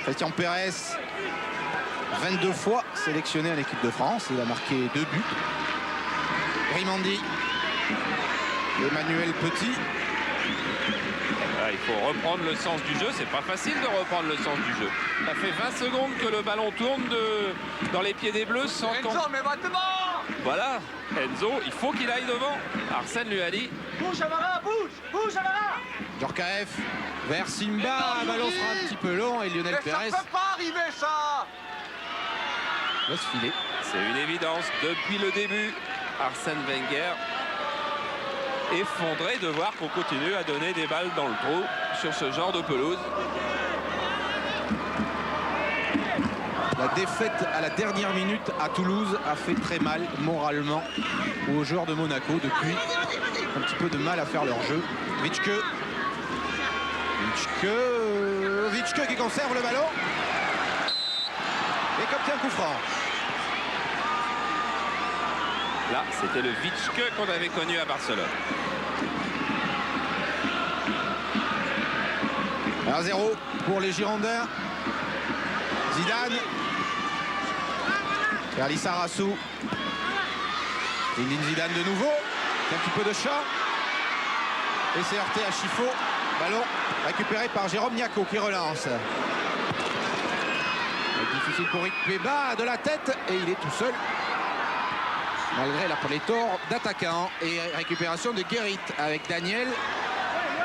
Christian Pérez, 22 fois sélectionné en équipe de France. Il a marqué 2 buts. Grimandi. Emmanuel Petit. Il faut reprendre le sens du jeu. C'est pas facile de reprendre le sens du jeu. Ça fait 20 secondes que le ballon tourne dans les pieds des Bleus sans qu'on... Enzo, mais va devant. Voilà, Enzo, il faut qu'il aille devant. Arsène lui a dit. Bouge, Amara, bouge, Amara. Djorkaeff vers Simba. Un ballon sera un petit peu long et Lionel Mais Pérez ça peut pas arriver, ça. laisse filer. C'est une évidence depuis le début. Arsène Wenger effondré de voir qu'on continue à donner des balles dans le trou sur ce genre de pelouse. La défaite à la dernière minute à Toulouse a fait très mal moralement aux joueurs de Monaco. Depuis, un petit peu de mal à faire leur jeu. Witschke qui conserve le ballon et qui obtient un coup franc. Là, c'était le Witschke qu'on avait connu à Barcelone. 1-0 pour les Girondins. Zidane. Vers Lissarassou. Zinedine Zidane de nouveau. Un petit peu de chat. Et c'est heurté à Chifo. Ballon récupéré par Jérôme Niaco qui relance. Difficile pour Ikpeba de la tête et il est tout seul. Malgré la pléthore d'attaquants et récupération de Guérit avec Daniel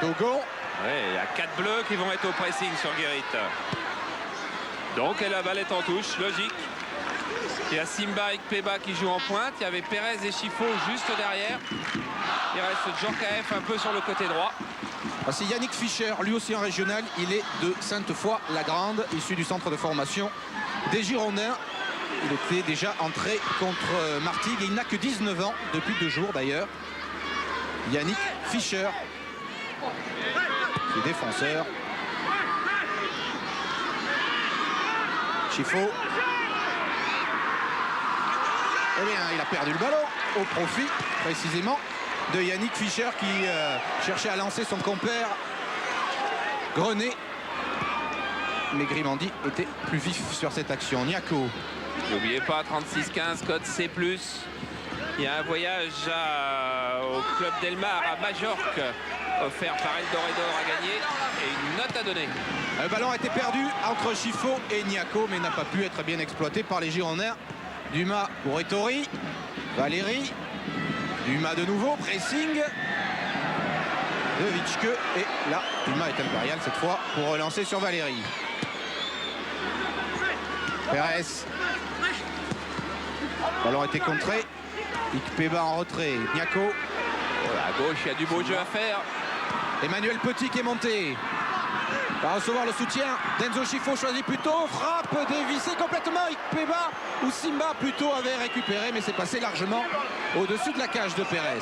Dogon. Ouais, il y a 4 bleus qui vont être au pressing sur Guérit. Donc et la balle est en touche, logique. Il y a Simba Ikpeba qui joue en pointe. Il y avait Pérez et Chifo juste derrière. Il reste Djorkaeff un peu sur le côté droit. C'est Yannick Fischer, lui aussi en régional. Il est de Sainte-Foy-la-Grande, issu du centre de formation des Girondins. Il était déjà entré contre Martigues et il n'a que 19 ans, depuis 2 jours d'ailleurs. Yannick Fischer, ce défenseur. Chifo. Eh bien, il a perdu le ballon au profit, précisément, de Yannick Fischer qui cherchait à lancer son compère Grenet. Mais Grimandi était plus vif sur cette action. Niaco. N'oubliez pas, 36-15, code C+. Il y a un voyage au Club Delmar à Majorque, offert par Eldoredor à gagner, et une note à donner. Le ballon a été perdu entre Chifo et Niaco, mais n'a pas pu être bien exploité par les Girondins. Dumas pour Ettori. Valéry. Dumas de nouveau, pressing de Witschke. Et là, Dumas est impérial cette fois pour relancer sur Valéry. Pérez. Le ballon a été contré. Ikpeba en retrait. Niaco. À gauche, il y a du beau jeu à faire. Emmanuel Petit qui est monté. Va recevoir le soutien d'Enzo Chifo, choisi plutôt. Frappe dévissée complètement. Ikpeba ou Simba plutôt avait récupéré, mais c'est passé largement au-dessus de la cage de Pérez.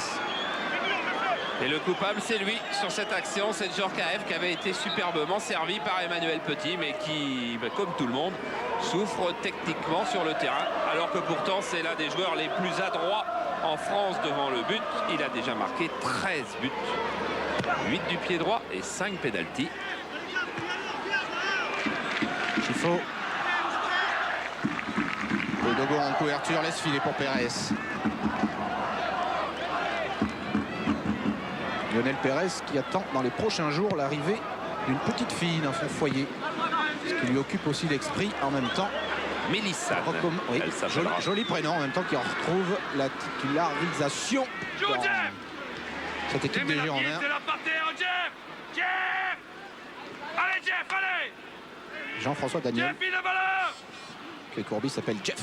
Et le coupable, c'est lui sur cette action. C'est Djorkaeff qui avait été superbement servi par Emmanuel Petit, mais qui, comme tout le monde, souffre techniquement sur le terrain. Alors que pourtant, c'est l'un des joueurs les plus adroits en France devant le but. Il a déjà marqué 13 buts. 8 du pied droit et 5 pénaltys. Chifo. Le Dogo en couverture laisse filer pour Pérez. Lionel Pérez qui attend dans les prochains jours l'arrivée d'une petite fille dans son foyer. Ce qui lui occupe aussi l'esprit en même temps. Mélissa. Oui, joli prénom en même temps qui en retrouve la titularisation dans cette équipe des Girondins. Jean-François Daniel. Que Courby s'appelle Jeff.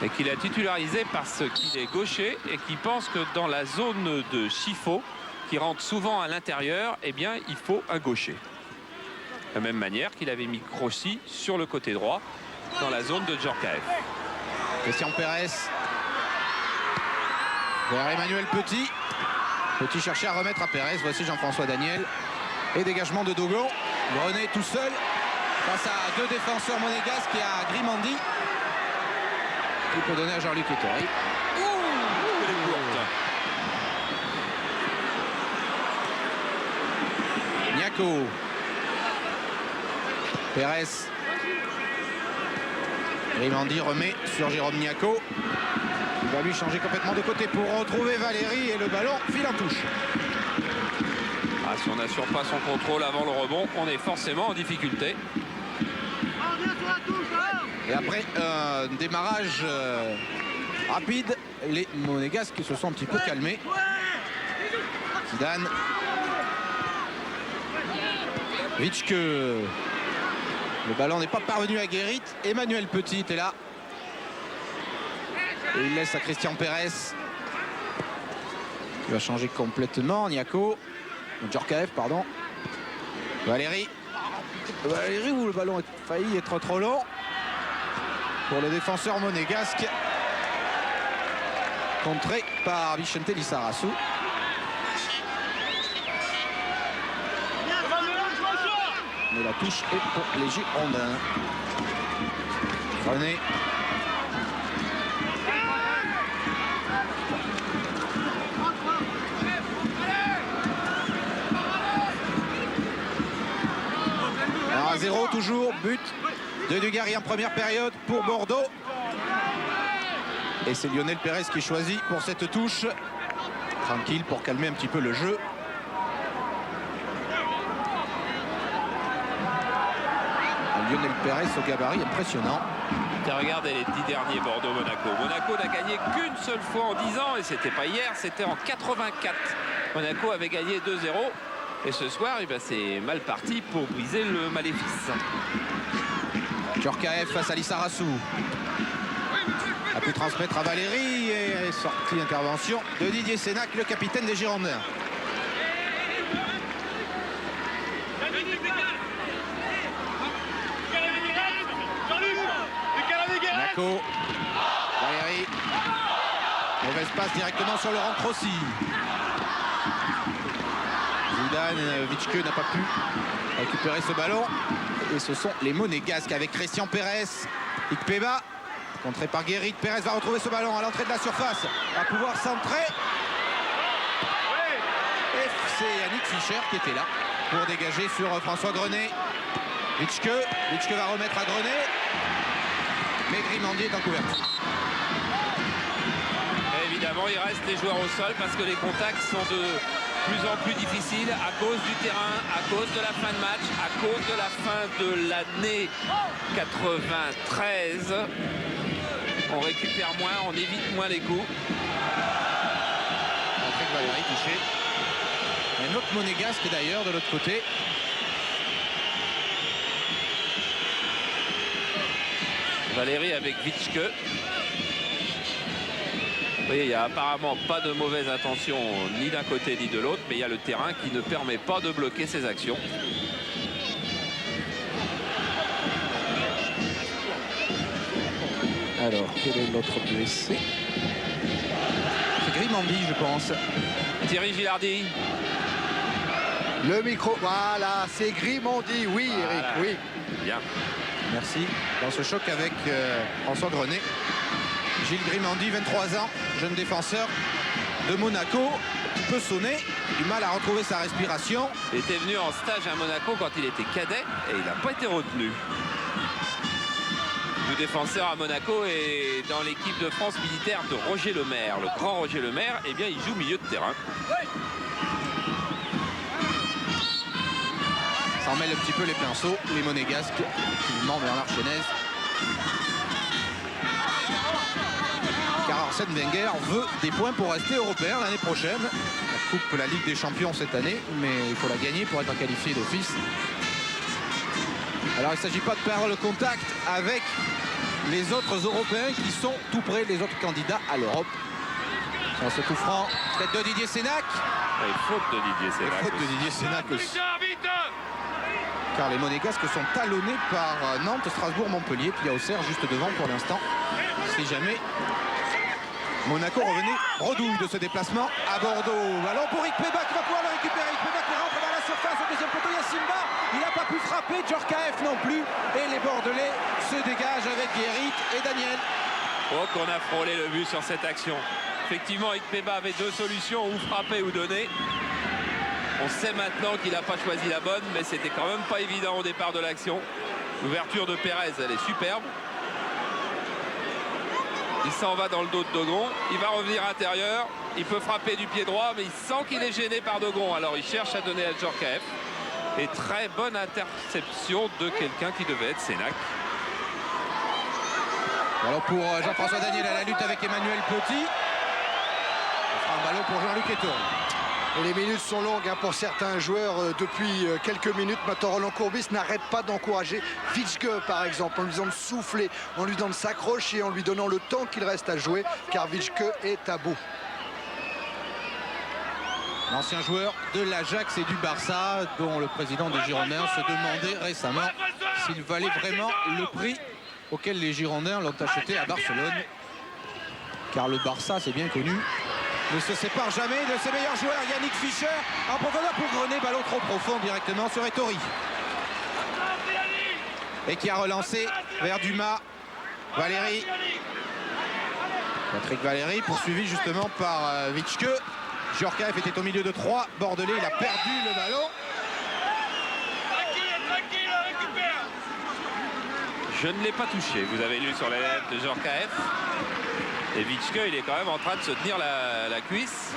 Et qu'il a titularisé parce qu'il est gaucher et qui pense que dans la zone de Chifo, qui rentre souvent à l'intérieur, eh bien, il faut un gaucher. De la même manière qu'il avait mis Grossi sur le côté droit dans la zone de Djorkaeff. Christian Pérez vers Emmanuel Petit. Petit cherchait à remettre à Pérez. Voici Jean-François Daniel. Et dégagement de Dogon. Grenet tout seul face à 2 défenseurs monégasques et à Grimandi. Il peut donner à Jean-Luc Ettori. Niaco. Pérez. Grimandi remet sur Jérôme Niaco. Il va lui changer complètement de côté pour retrouver Valéry et le ballon file en touche. Ah, si on n'assure pas son contrôle avant le rebond, on est forcément en difficulté. Et après un démarrage rapide, les Monégasques se sont un petit peu calmés. Zidane. Witschke. Le ballon n'est pas parvenu à Guérit. Emmanuel Petit est là. Et il laisse à Christian Pérez. Il va changer complètement. Niaco. Djorkaeff, pardon. Valéry. Valéry où le ballon a failli être trop long pour le défenseur monégasque. Contré par Vicente Lizarazu. Mais la touche est pour les Girondins. René. Alors à 0 toujours, but de Dugarry en première période pour Bordeaux. Et c'est Lionel Pérez qui choisit pour cette touche. Tranquille pour calmer un petit peu le jeu. Lionel Pérez au gabarit impressionnant. Regardez les 10 derniers Bordeaux-Monaco. Monaco n'a gagné qu'une seule fois en 10 ans et c'était pas hier, c'était en 84. Monaco avait gagné 2-0 et ce soir eh ben, c'est mal parti pour briser le maléfice. Djorkaeff face à Lizarazu. A pu transmettre à Valéry et sortie intervention de Didier Sénac, le capitaine des Girondins. Monaco. Valéry. Mauvaise passe directement sur Laurent Crossi. Zidane, Vitschke n'a pas pu récupérer ce ballon. Et ce sont les Monégasques avec Christian Pérez. Ikpeba, contré par Guérit. Pérez va retrouver ce ballon à l'entrée de la surface. Va pouvoir centrer. Et c'est Yannick Fischer qui était là pour dégager sur François Grenet. Vitschke va remettre à Grenet. Mais Grimandi est en couverture. Évidemment, il reste les joueurs au sol parce que les contacts sont de plus en plus difficiles à cause du terrain, à cause de la fin de match, à cause de la fin de l'année 93. On récupère moins, on évite moins les coups. Patrick Valéry touché. Un autre monégasque d'ailleurs de l'autre côté. Valéry avec Vitschke. Vous voyez, il n'y a apparemment pas de mauvaise intention ni d'un côté ni de l'autre, mais il y a le terrain qui ne permet pas de bloquer ses actions. Alors, quel est l'autre blessé? C'est Grimandi, je pense. Thierry Gilardi. Le micro, voilà, c'est Grimandi, oui Eric, Voilà. oui. Bien. Merci. Dans ce choc avec François Grenet. Gilles Grimandi, 23 ans, jeune défenseur de Monaco, qui peut sonner, du mal à retrouver sa respiration. Il était venu en stage à Monaco quand il était cadet et il n'a pas été retenu. Le défenseur à Monaco est dans l'équipe de France militaire de Roger Lemaire. Le grand Roger Lemaire, eh bien, il joue milieu de terrain. Ça mêle un petit peu les pinceaux, les monégasques, activement Bernard Chenez. Car Arsène Wenger veut des points pour rester européen l'année prochaine. La coupe la Ligue des Champions cette année, mais il faut la gagner pour être qualifié d'office. Alors il ne s'agit pas de perdre le contact avec les autres Européens qui sont tout près des autres candidats à l'Europe. Sur ce coup franc, tête de Didier Sénac. Et faute de Didier Sénac. Et faute de Didier Sénac aussi. Car les Monégasques sont talonnés par Nantes, Strasbourg, Montpellier. Puis il y a Auxerre juste devant pour l'instant. Si jamais Monaco revenait redouille de ce déplacement à Bordeaux. Ballon pour Ikpeba qui va pouvoir le récupérer. Ikpeba qui rentre dans la surface au deuxième poteau. Yassimba, il n'a pas pu frapper. Djorkaeff non plus. Et les Bordelais se dégagent avec Guérit et Daniel. Oh, qu'on a frôlé le but sur cette action. Effectivement, Ikpeba avait deux solutions, ou frapper ou donner. On sait maintenant qu'il n'a pas choisi la bonne, mais c'était quand même pas évident au départ de l'action. L'ouverture de Pérez, elle est superbe. Il s'en va dans le dos de Dogron. Il va revenir intérieur. Il peut frapper du pied droit, mais il sent qu'il est gêné par Dogron. Alors il cherche à donner à Djorkaeff. Et très bonne interception de quelqu'un qui devait être Sénac. Ballon pour Jean-François Daniel à la lutte avec Emmanuel Petit. Ce sera un ballon pour Jean-Luc Etourne. Et les minutes sont longues hein, pour certains joueurs depuis quelques minutes. Maintenant, Roland Courbis n'arrête pas d'encourager Vitschke, par exemple, en lui disant de souffler, en lui disant de s'accrocher, en lui donnant le temps qu'il reste à jouer, car Vitschke est à bout. L'ancien joueur de l'Ajax et du Barça, dont le président des Girondins se demandait récemment s'il valait vraiment le prix auquel les Girondins l'ont acheté à Barcelone. Car le Barça, c'est bien connu, ne se sépare jamais de ses meilleurs joueurs. Yannick Fischer en profondeur pour Grenet, ballon trop profond directement sur Ettori. Et qui a relancé vers Dumas. Valéry. Patrick Valéry poursuivi justement par Vitschke. Djorkaeff était au milieu de 3. Bordelais, il a perdu le ballon. Je ne l'ai pas touché, vous avez lu sur les lèvres de Djorkaeff. Et Vitschke, il est quand même en train de se tenir la cuisse.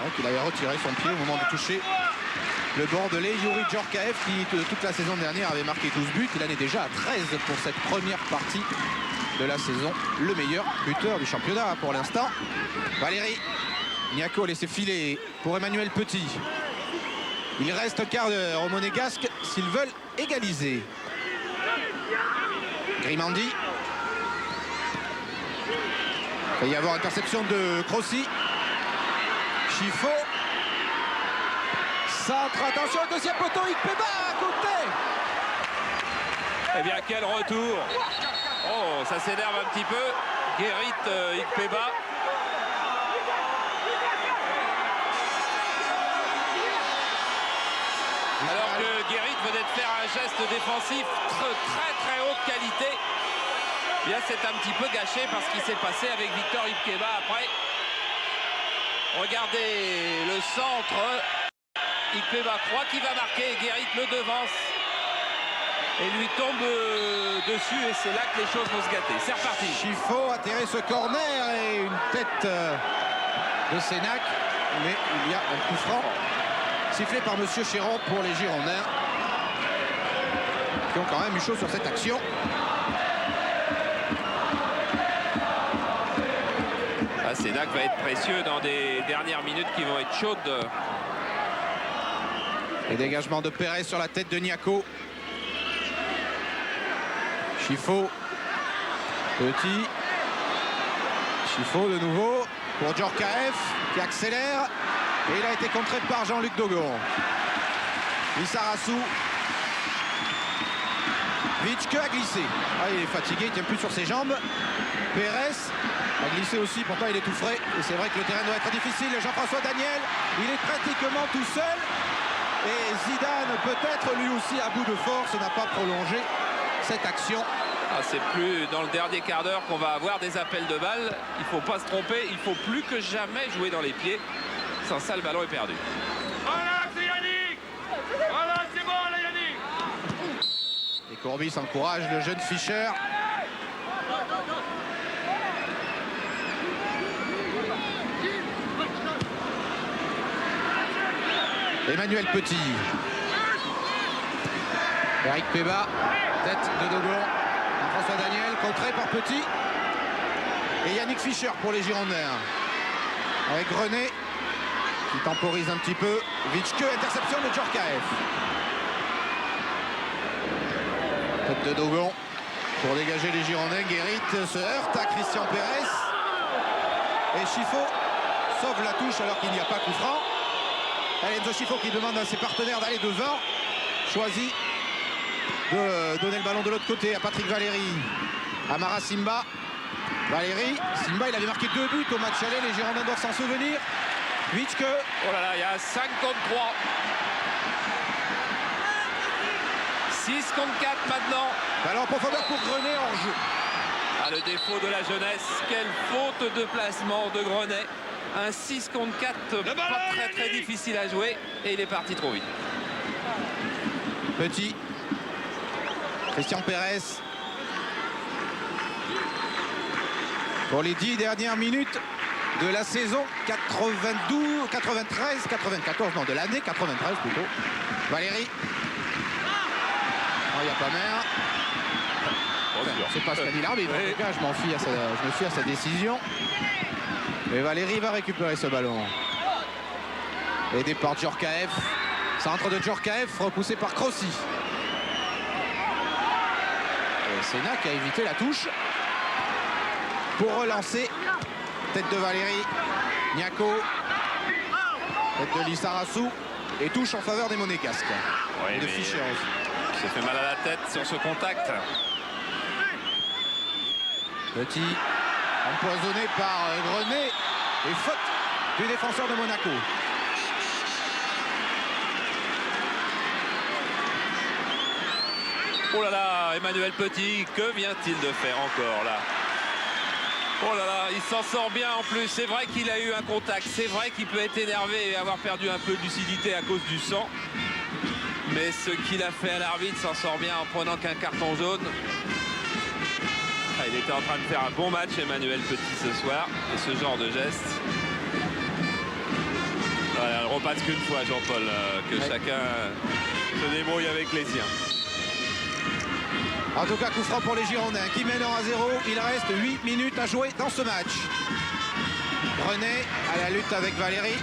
Donc il avait retiré son pied au moment de toucher le Bordelais. Youri Djorkaeff, qui toute la saison dernière avait marqué 12 buts. Il en est déjà à 13 pour cette première partie de la saison. Le meilleur buteur du championnat pour l'instant. Valéry. Niaco a laissé filer pour Emmanuel Petit. Il reste un quart d'heure aux Monégasques s'ils veulent égaliser. Grimandi. Il va y avoir interception de Crossi. Chifo. Centre, attention, deuxième poteau, Ikpeba à côté. Eh bien, quel retour! Oh, ça s'énerve un petit peu. Guérit Ikpeba. Alors que Guérit venait de faire un geste défensif très haute qualité. Eh bien, c'est un petit peu gâché parce qu'il s'est passé avec Victor Ikpeba après. Regardez le centre. Ikpeba croit qu'il va marquer. Guérit le devance. Et lui tombe dessus. Et c'est là que les choses vont se gâter. C'est reparti. Chifo a tiré ce corner et une tête de Sénac. Mais il y a un coup franc sifflé par Monsieur Chéron pour les Girondins, qui ont quand même eu chaud sur cette action. Sénac va être précieux dans des dernières minutes qui vont être chaudes. Et dégagement de Perez sur la tête de Niaco. Chifo. Petit. Chifo de nouveau pour Djorkaeff qui accélère. Et il a été contré par Jean-Luc Dogon. Lissarassou. Vitschke a glissé. Ah, il est fatigué, il ne tient plus sur ses jambes. Perez a glissé aussi, pourtant il est tout frais. Et c'est vrai que le terrain doit être difficile. Jean-François Daniel, il est pratiquement tout seul. Et Zidane, peut-être lui aussi à bout de force, n'a pas prolongé cette action. Ah, c'est plus dans le dernier quart d'heure qu'on va avoir des appels de balles. Il ne faut pas se tromper, il faut plus que jamais jouer dans les pieds. Sans ça, le ballon est perdu. Voilà, c'est Yannick. Voilà, c'est bon, là, Yannick. Et Courbis encourage le jeune Fischer. Emmanuel Petit. Eric Peba, tête de Dogon. François Daniel, contré par Petit. Et Yannick Fischer pour les Girondins. Avec Grenet qui temporise un petit peu. Vitschke, interception de Djorkaeff. Tête de Dogon pour dégager les Girondins. Guérit se heurte à Christian Pérez. Et Chifo sauve la touche alors qu'il n'y a pas coup franc. Enzo Chifo qui demande à ses partenaires d'aller devant. Choisit de donner le ballon de l'autre côté à Patrick Valéry. Amara Simba. Valéry. Simba, il avait marqué 2 buts au match aller. Les Girondins doivent s'en souvenir. Vitschke. Oh là là, il y a 5 contre 3. 6 contre 4 maintenant. Ballon en profondeur pour Grenet hors jeu. Ah, le défaut de la jeunesse. Quelle faute de placement de Grenet. Un 6 contre 4, pas très difficile à jouer. Et il est parti trop vite. Petit. Christian Pérez. Pour les 10 dernières minutes de la saison 92, 93, 94, non, de l'année 93 plutôt. Valéry. Il n'y a pas mer. C'est pas ce qu'a dit l'arbitre. En tout cas, je me fie à sa décision. Et Valéry va récupérer ce ballon. Aidé par Djorkaeff. Centre de Djorkaeff, repoussé par Crossi. Et Sénac a évité la touche pour relancer Tête de Valérie. Niako. Tête de Lissarasu. Et touche en faveur des Monégasques. Oui, de mais Fischer aussi. il s'est fait mal à la tête sur ce contact. Petit empoisonné par Grenet. Et faute du défenseur de Monaco. Oh là là, Emmanuel Petit, que vient-il de faire encore là? Oh là là, il s'en sort bien en plus. C'est vrai qu'il a eu un contact. C'est vrai qu'il peut être énervé et avoir perdu un peu de lucidité à cause du sang. Mais ce qu'il a fait à l'arbitre s'en sort bien en prenant qu'un carton jaune. Ah, il était en train de faire un bon match, Emmanuel Petit, ce soir. Et ce genre de geste. Voilà, on repasse qu'une fois, Jean-Paul, que chacun se débrouille avec les siens. En tout cas, coup franc pour les Girondins qui mènent 1-0. Il reste 8 minutes à jouer dans ce match. Grenet à la lutte avec Valérie.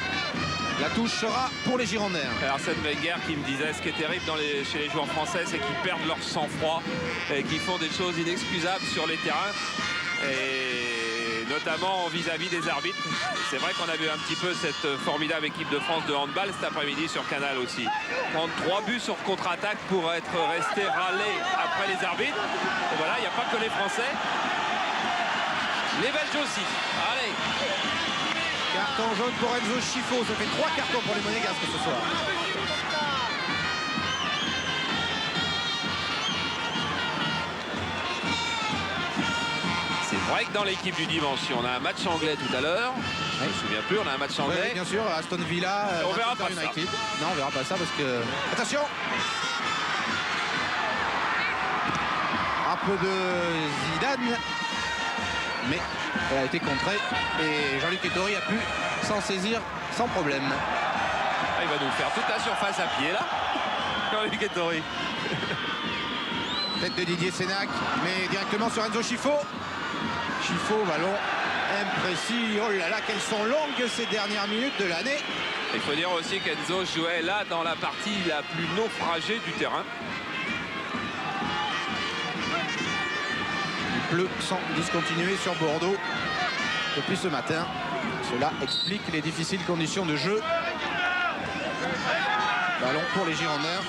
La touche sera pour les Girondins. Arsène Wenger qui me disait ce qui est terrible chez les joueurs français, c'est qu'ils perdent leur sang-froid et qu'ils font des choses inexcusables sur les terrains. Et notamment vis-à-vis des arbitres. C'est vrai qu'on a vu un petit peu cette formidable équipe de France de handball cet après-midi sur Canal aussi. Prendre 3 buts sur contre-attaque pour être resté râlé après les arbitres. Et voilà, il n'y a pas que les Français. Les Belges aussi. Allez. Carton jaune pour Enzo Schifo. Ça fait 3 cartons pour les Monégasques ce soir. C'est vrai que dans l'équipe du dimanche, on a un match anglais tout à l'heure. Je me souviens plus, on a un match anglais. Oui, bien sûr, Aston Villa. On verra pas United. Non, on verra pas ça parce que... Attention. Un peu de Zidane. Mais elle a été contrée. Et Jean-Luc Ettori a pu s'en saisir sans problème. Ah, il va nous faire toute la surface à pied là. Jean-Luc Ettori. Tête de Didier Sénac, mais directement sur Enzo Schifo. Schifo, ballon imprécis. Oh là là, qu'elles sont longues ces dernières minutes de l'année. Il faut dire aussi qu'Enzo jouait là dans la partie la plus naufragée du terrain. Il pleut sans discontinuer sur Bordeaux depuis ce matin. Cela explique les difficiles conditions de jeu. Ballon pour les Girondins.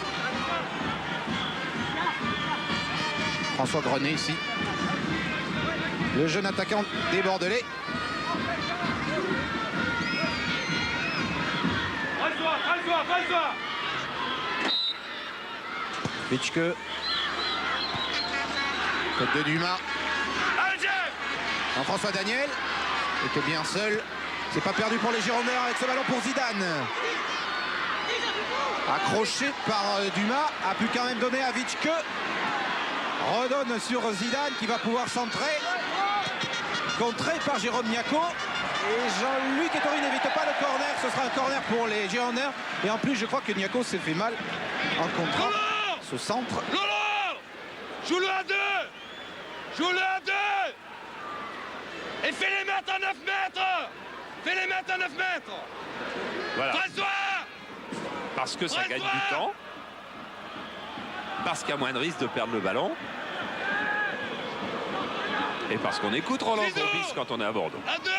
François Grenet ici. Le jeune attaquant des Bordelais. Vitschke. Tête de Dumas. Jean-François Daniel était bien seul. C'est pas perdu pour les Girondins avec ce ballon pour Zidane. Accroché par Dumas. A pu quand même donner à Vitschke. Redonne sur Zidane qui va pouvoir centrer. Contré par Jérôme Niako. Et Jean-Luc Ettori n'évite pas le corner. Ce sera un corner pour les Girondins. Et en plus, je crois que Niako s'est fait mal en contre. Ce centre. Lolo, joue-le à 2. Joue-le à 2. Et fais-les mettre à 9 mètres. Fais-les mettre à 9 mètres. Voilà. Presse-toi. Parce que ça gagne du temps. Parce qu'il y a moins de risque de perdre le ballon. Et parce qu'on écoute Roland Courbis quand on est à Bordeaux. À 2. Je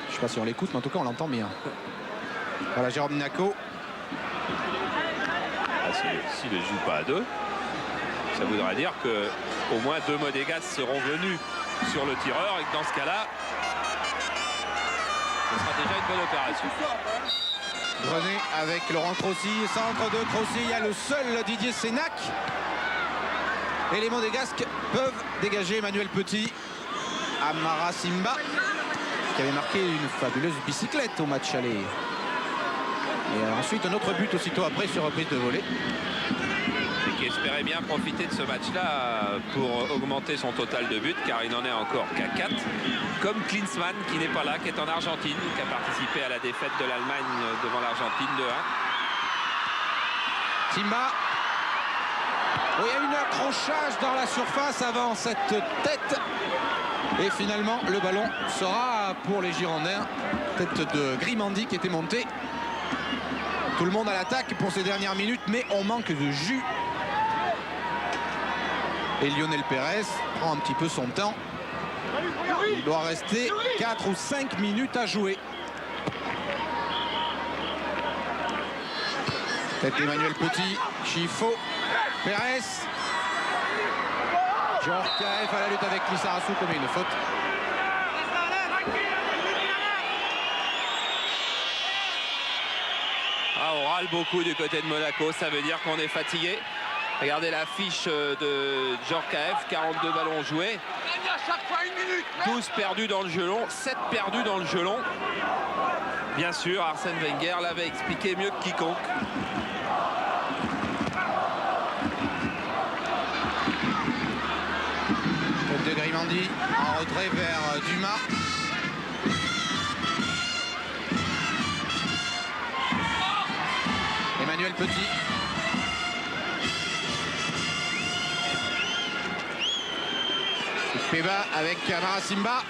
ne sais pas si on l'écoute, mais en tout cas, on l'entend bien. Voilà, Jérôme Niako. Ah, s'il ne joue pas à 2, ça voudrait dire que au moins 2 Monégasques seront venus sur le tireur et que dans ce cas-là, ce sera déjà une bonne opération. Grenet avec Laurent Crossi. Centre de Crossi. Il y a le seul Didier Sénac. Et les Monégasques peuvent dégager Emmanuel Petit. Amara Simba, qui avait marqué une fabuleuse bicyclette au match aller. Et ensuite un autre but aussitôt après sur reprise de volée. Et qui espérait bien profiter de ce match-là pour augmenter son total de buts, car il n'en est encore qu'à 4. Comme Klinsmann, qui n'est pas là, qui est en Argentine, qui a participé à la défaite de l'Allemagne devant l'Argentine 2-1. Simba. Oh, il y a eu un accrochage dans la surface avant cette tête. Et finalement, le ballon sera pour les Girondins. Tête de Grimandi qui était montée. Tout le monde à l'attaque pour ces dernières minutes, mais on manque de jus. Et Lionel Pérez prend un petit peu son temps. Il doit rester 4 ou 5 minutes à jouer. Tête Emmanuel Petit, Chifo, Pérez. Djorkaeff à la lutte avec Lissarassou, commet une faute. Ah, on râle beaucoup du côté de Monaco, ça veut dire qu'on est fatigué. Regardez la fiche de Djorkaeff, 42 ballons joués. 12 perdus dans le gelon, 7 perdus dans le gelon. Bien sûr, Arsène Wenger l'avait expliqué mieux que quiconque. Faute de Grimandi, en retrait vers Dumas. Emmanuel Petit. Peba avec Marasimba.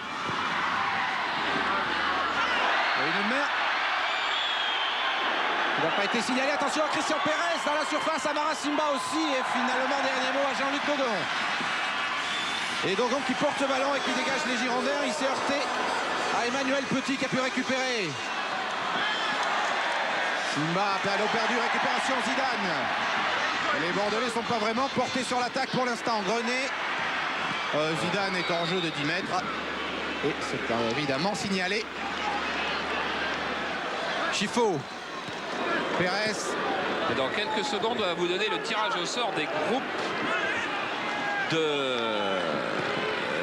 Une main. Il n'a pas été signalé. Attention à Christian Pérez dans la surface, à Marasimba aussi. Et finalement, dernier mot à Jean-Luc Dogon. Et Dogon qui porte le ballon et qui dégage les Girondins. Il s'est heurté à Emmanuel Petit qui a pu récupérer. Simba, ballon perdu, récupération Zidane. Les Bordelais ne sont pas vraiment portés sur l'attaque pour l'instant. Grenet. Zidane est en jeu de 10 mètres. Et c'est évidemment signalé. Chifo. Pérez. Et dans quelques secondes, on va vous donner le tirage au sort des groupes de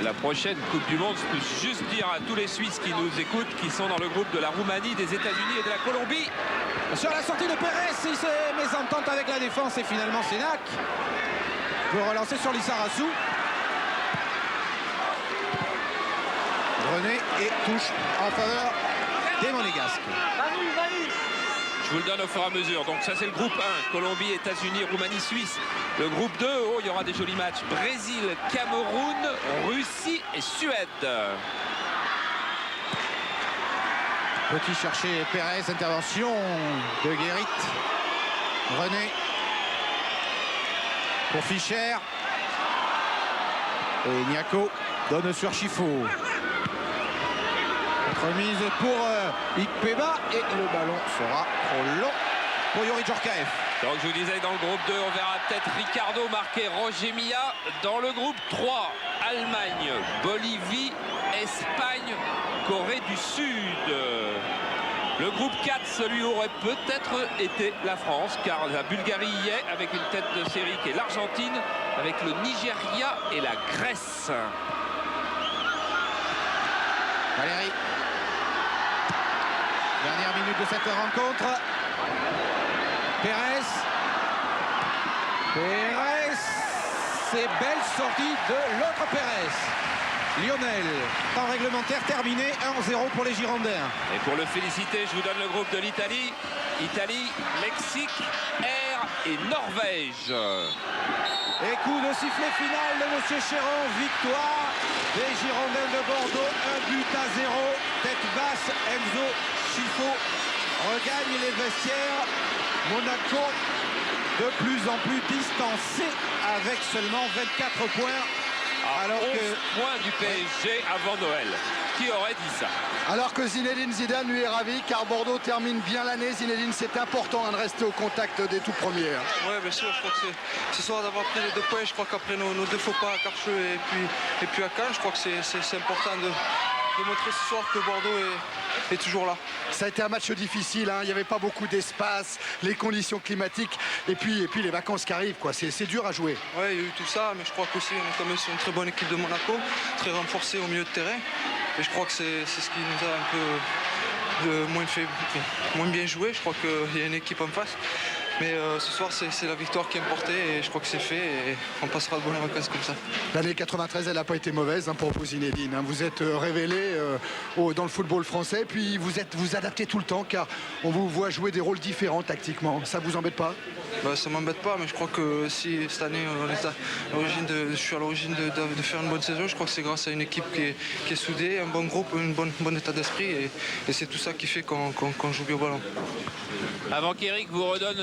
la prochaine Coupe du Monde. Je peux juste dire à tous les Suisses qui nous écoutent, qui sont dans le groupe de la Roumanie, des États-Unis et de la Colombie. Sur la sortie de Pérez, il s'est mésentente avec la défense et finalement Sénac peut relancer sur Lissarassou. Grenet et touche en faveur des Monégasques. Je vous le donne au fur et à mesure. Donc ça c'est le groupe 1, Colombie, États-Unis, Roumanie, Suisse. Le groupe 2, oh, il y aura des jolis matchs. Brésil, Cameroun, Russie et Suède. Petit chercher Pérez, intervention de Guérit. René pour Fischer. Et Niako donne sur Chifo. Remise pour Ikpeba et le ballon sera trop long pour Youri Djorkaeff. Donc je vous disais, dans le groupe 2, on verra peut-être Ricardo marquer Roger Milla. Dans le groupe 3, Allemagne, Bolivie, Espagne, Corée du Sud. Le groupe 4, celui aurait peut-être été la France, car la Bulgarie y est, avec une tête de série qui est l'Argentine, avec le Nigeria et la Grèce. Valérie. Dernière minute de cette rencontre. Pérez. Pérez. C'est belle sortie de l'autre Pérez. Lionel. Temps réglementaire terminé. 1-0 pour les Girondins. Et pour le féliciter, je vous donne le groupe de l'Italie. Italie, Mexique, R et Norvège. Et coup de sifflet final de M. Chéron. Victoire des Girondins de Bordeaux. 1-0. Tête basse, Enzo Chifo regagne les vestiaires. Monaco de plus en plus distancé avec seulement 24 points. Alors que points du PSG avant Noël. Qui aurait dit ça? Alors que Zinedine Zidane lui est ravi car Bordeaux termine bien l'année. Zinedine, c'est important de rester au contact des tout premiers. Oui, bien sûr, je crois que ce soir d'avoir pris les 2 points, je crois qu'après nos 2 faux pas à Carcheux et puis à Caen, je crois que c'est important de montrer ce soir que Bordeaux est toujours là. Ça a été un match difficile, hein. Il n'y avait pas beaucoup d'espace, les conditions climatiques et puis les vacances qui arrivent, quoi. C'est dur à jouer. Oui, il y a eu tout ça, mais je crois qu'aussi on est quand même sur une très bonne équipe de Monaco, très renforcée au milieu de terrain. Et je crois que c'est ce qui nous a un peu moins bien joué. Je crois qu'il y a une équipe en face. Mais ce soir, c'est la victoire qui est importée et je crois que c'est fait et on passera de bonnes vacances comme ça. L'année 93, elle n'a pas été mauvaise, hein, pour vous, Zinedine, hein. Vous êtes révélé dans le football français, puis vous adaptez tout le temps car on vous voit jouer des rôles différents tactiquement. Ça vous embête pas? Ça m'embête pas, mais je crois que si cette année je suis à l'origine de faire une bonne saison, je crois que c'est grâce à une équipe qui est soudée, un bon groupe, un bon état d'esprit et c'est tout ça qui fait qu'on joue bien au ballon. Avant qu'Éric vous redonne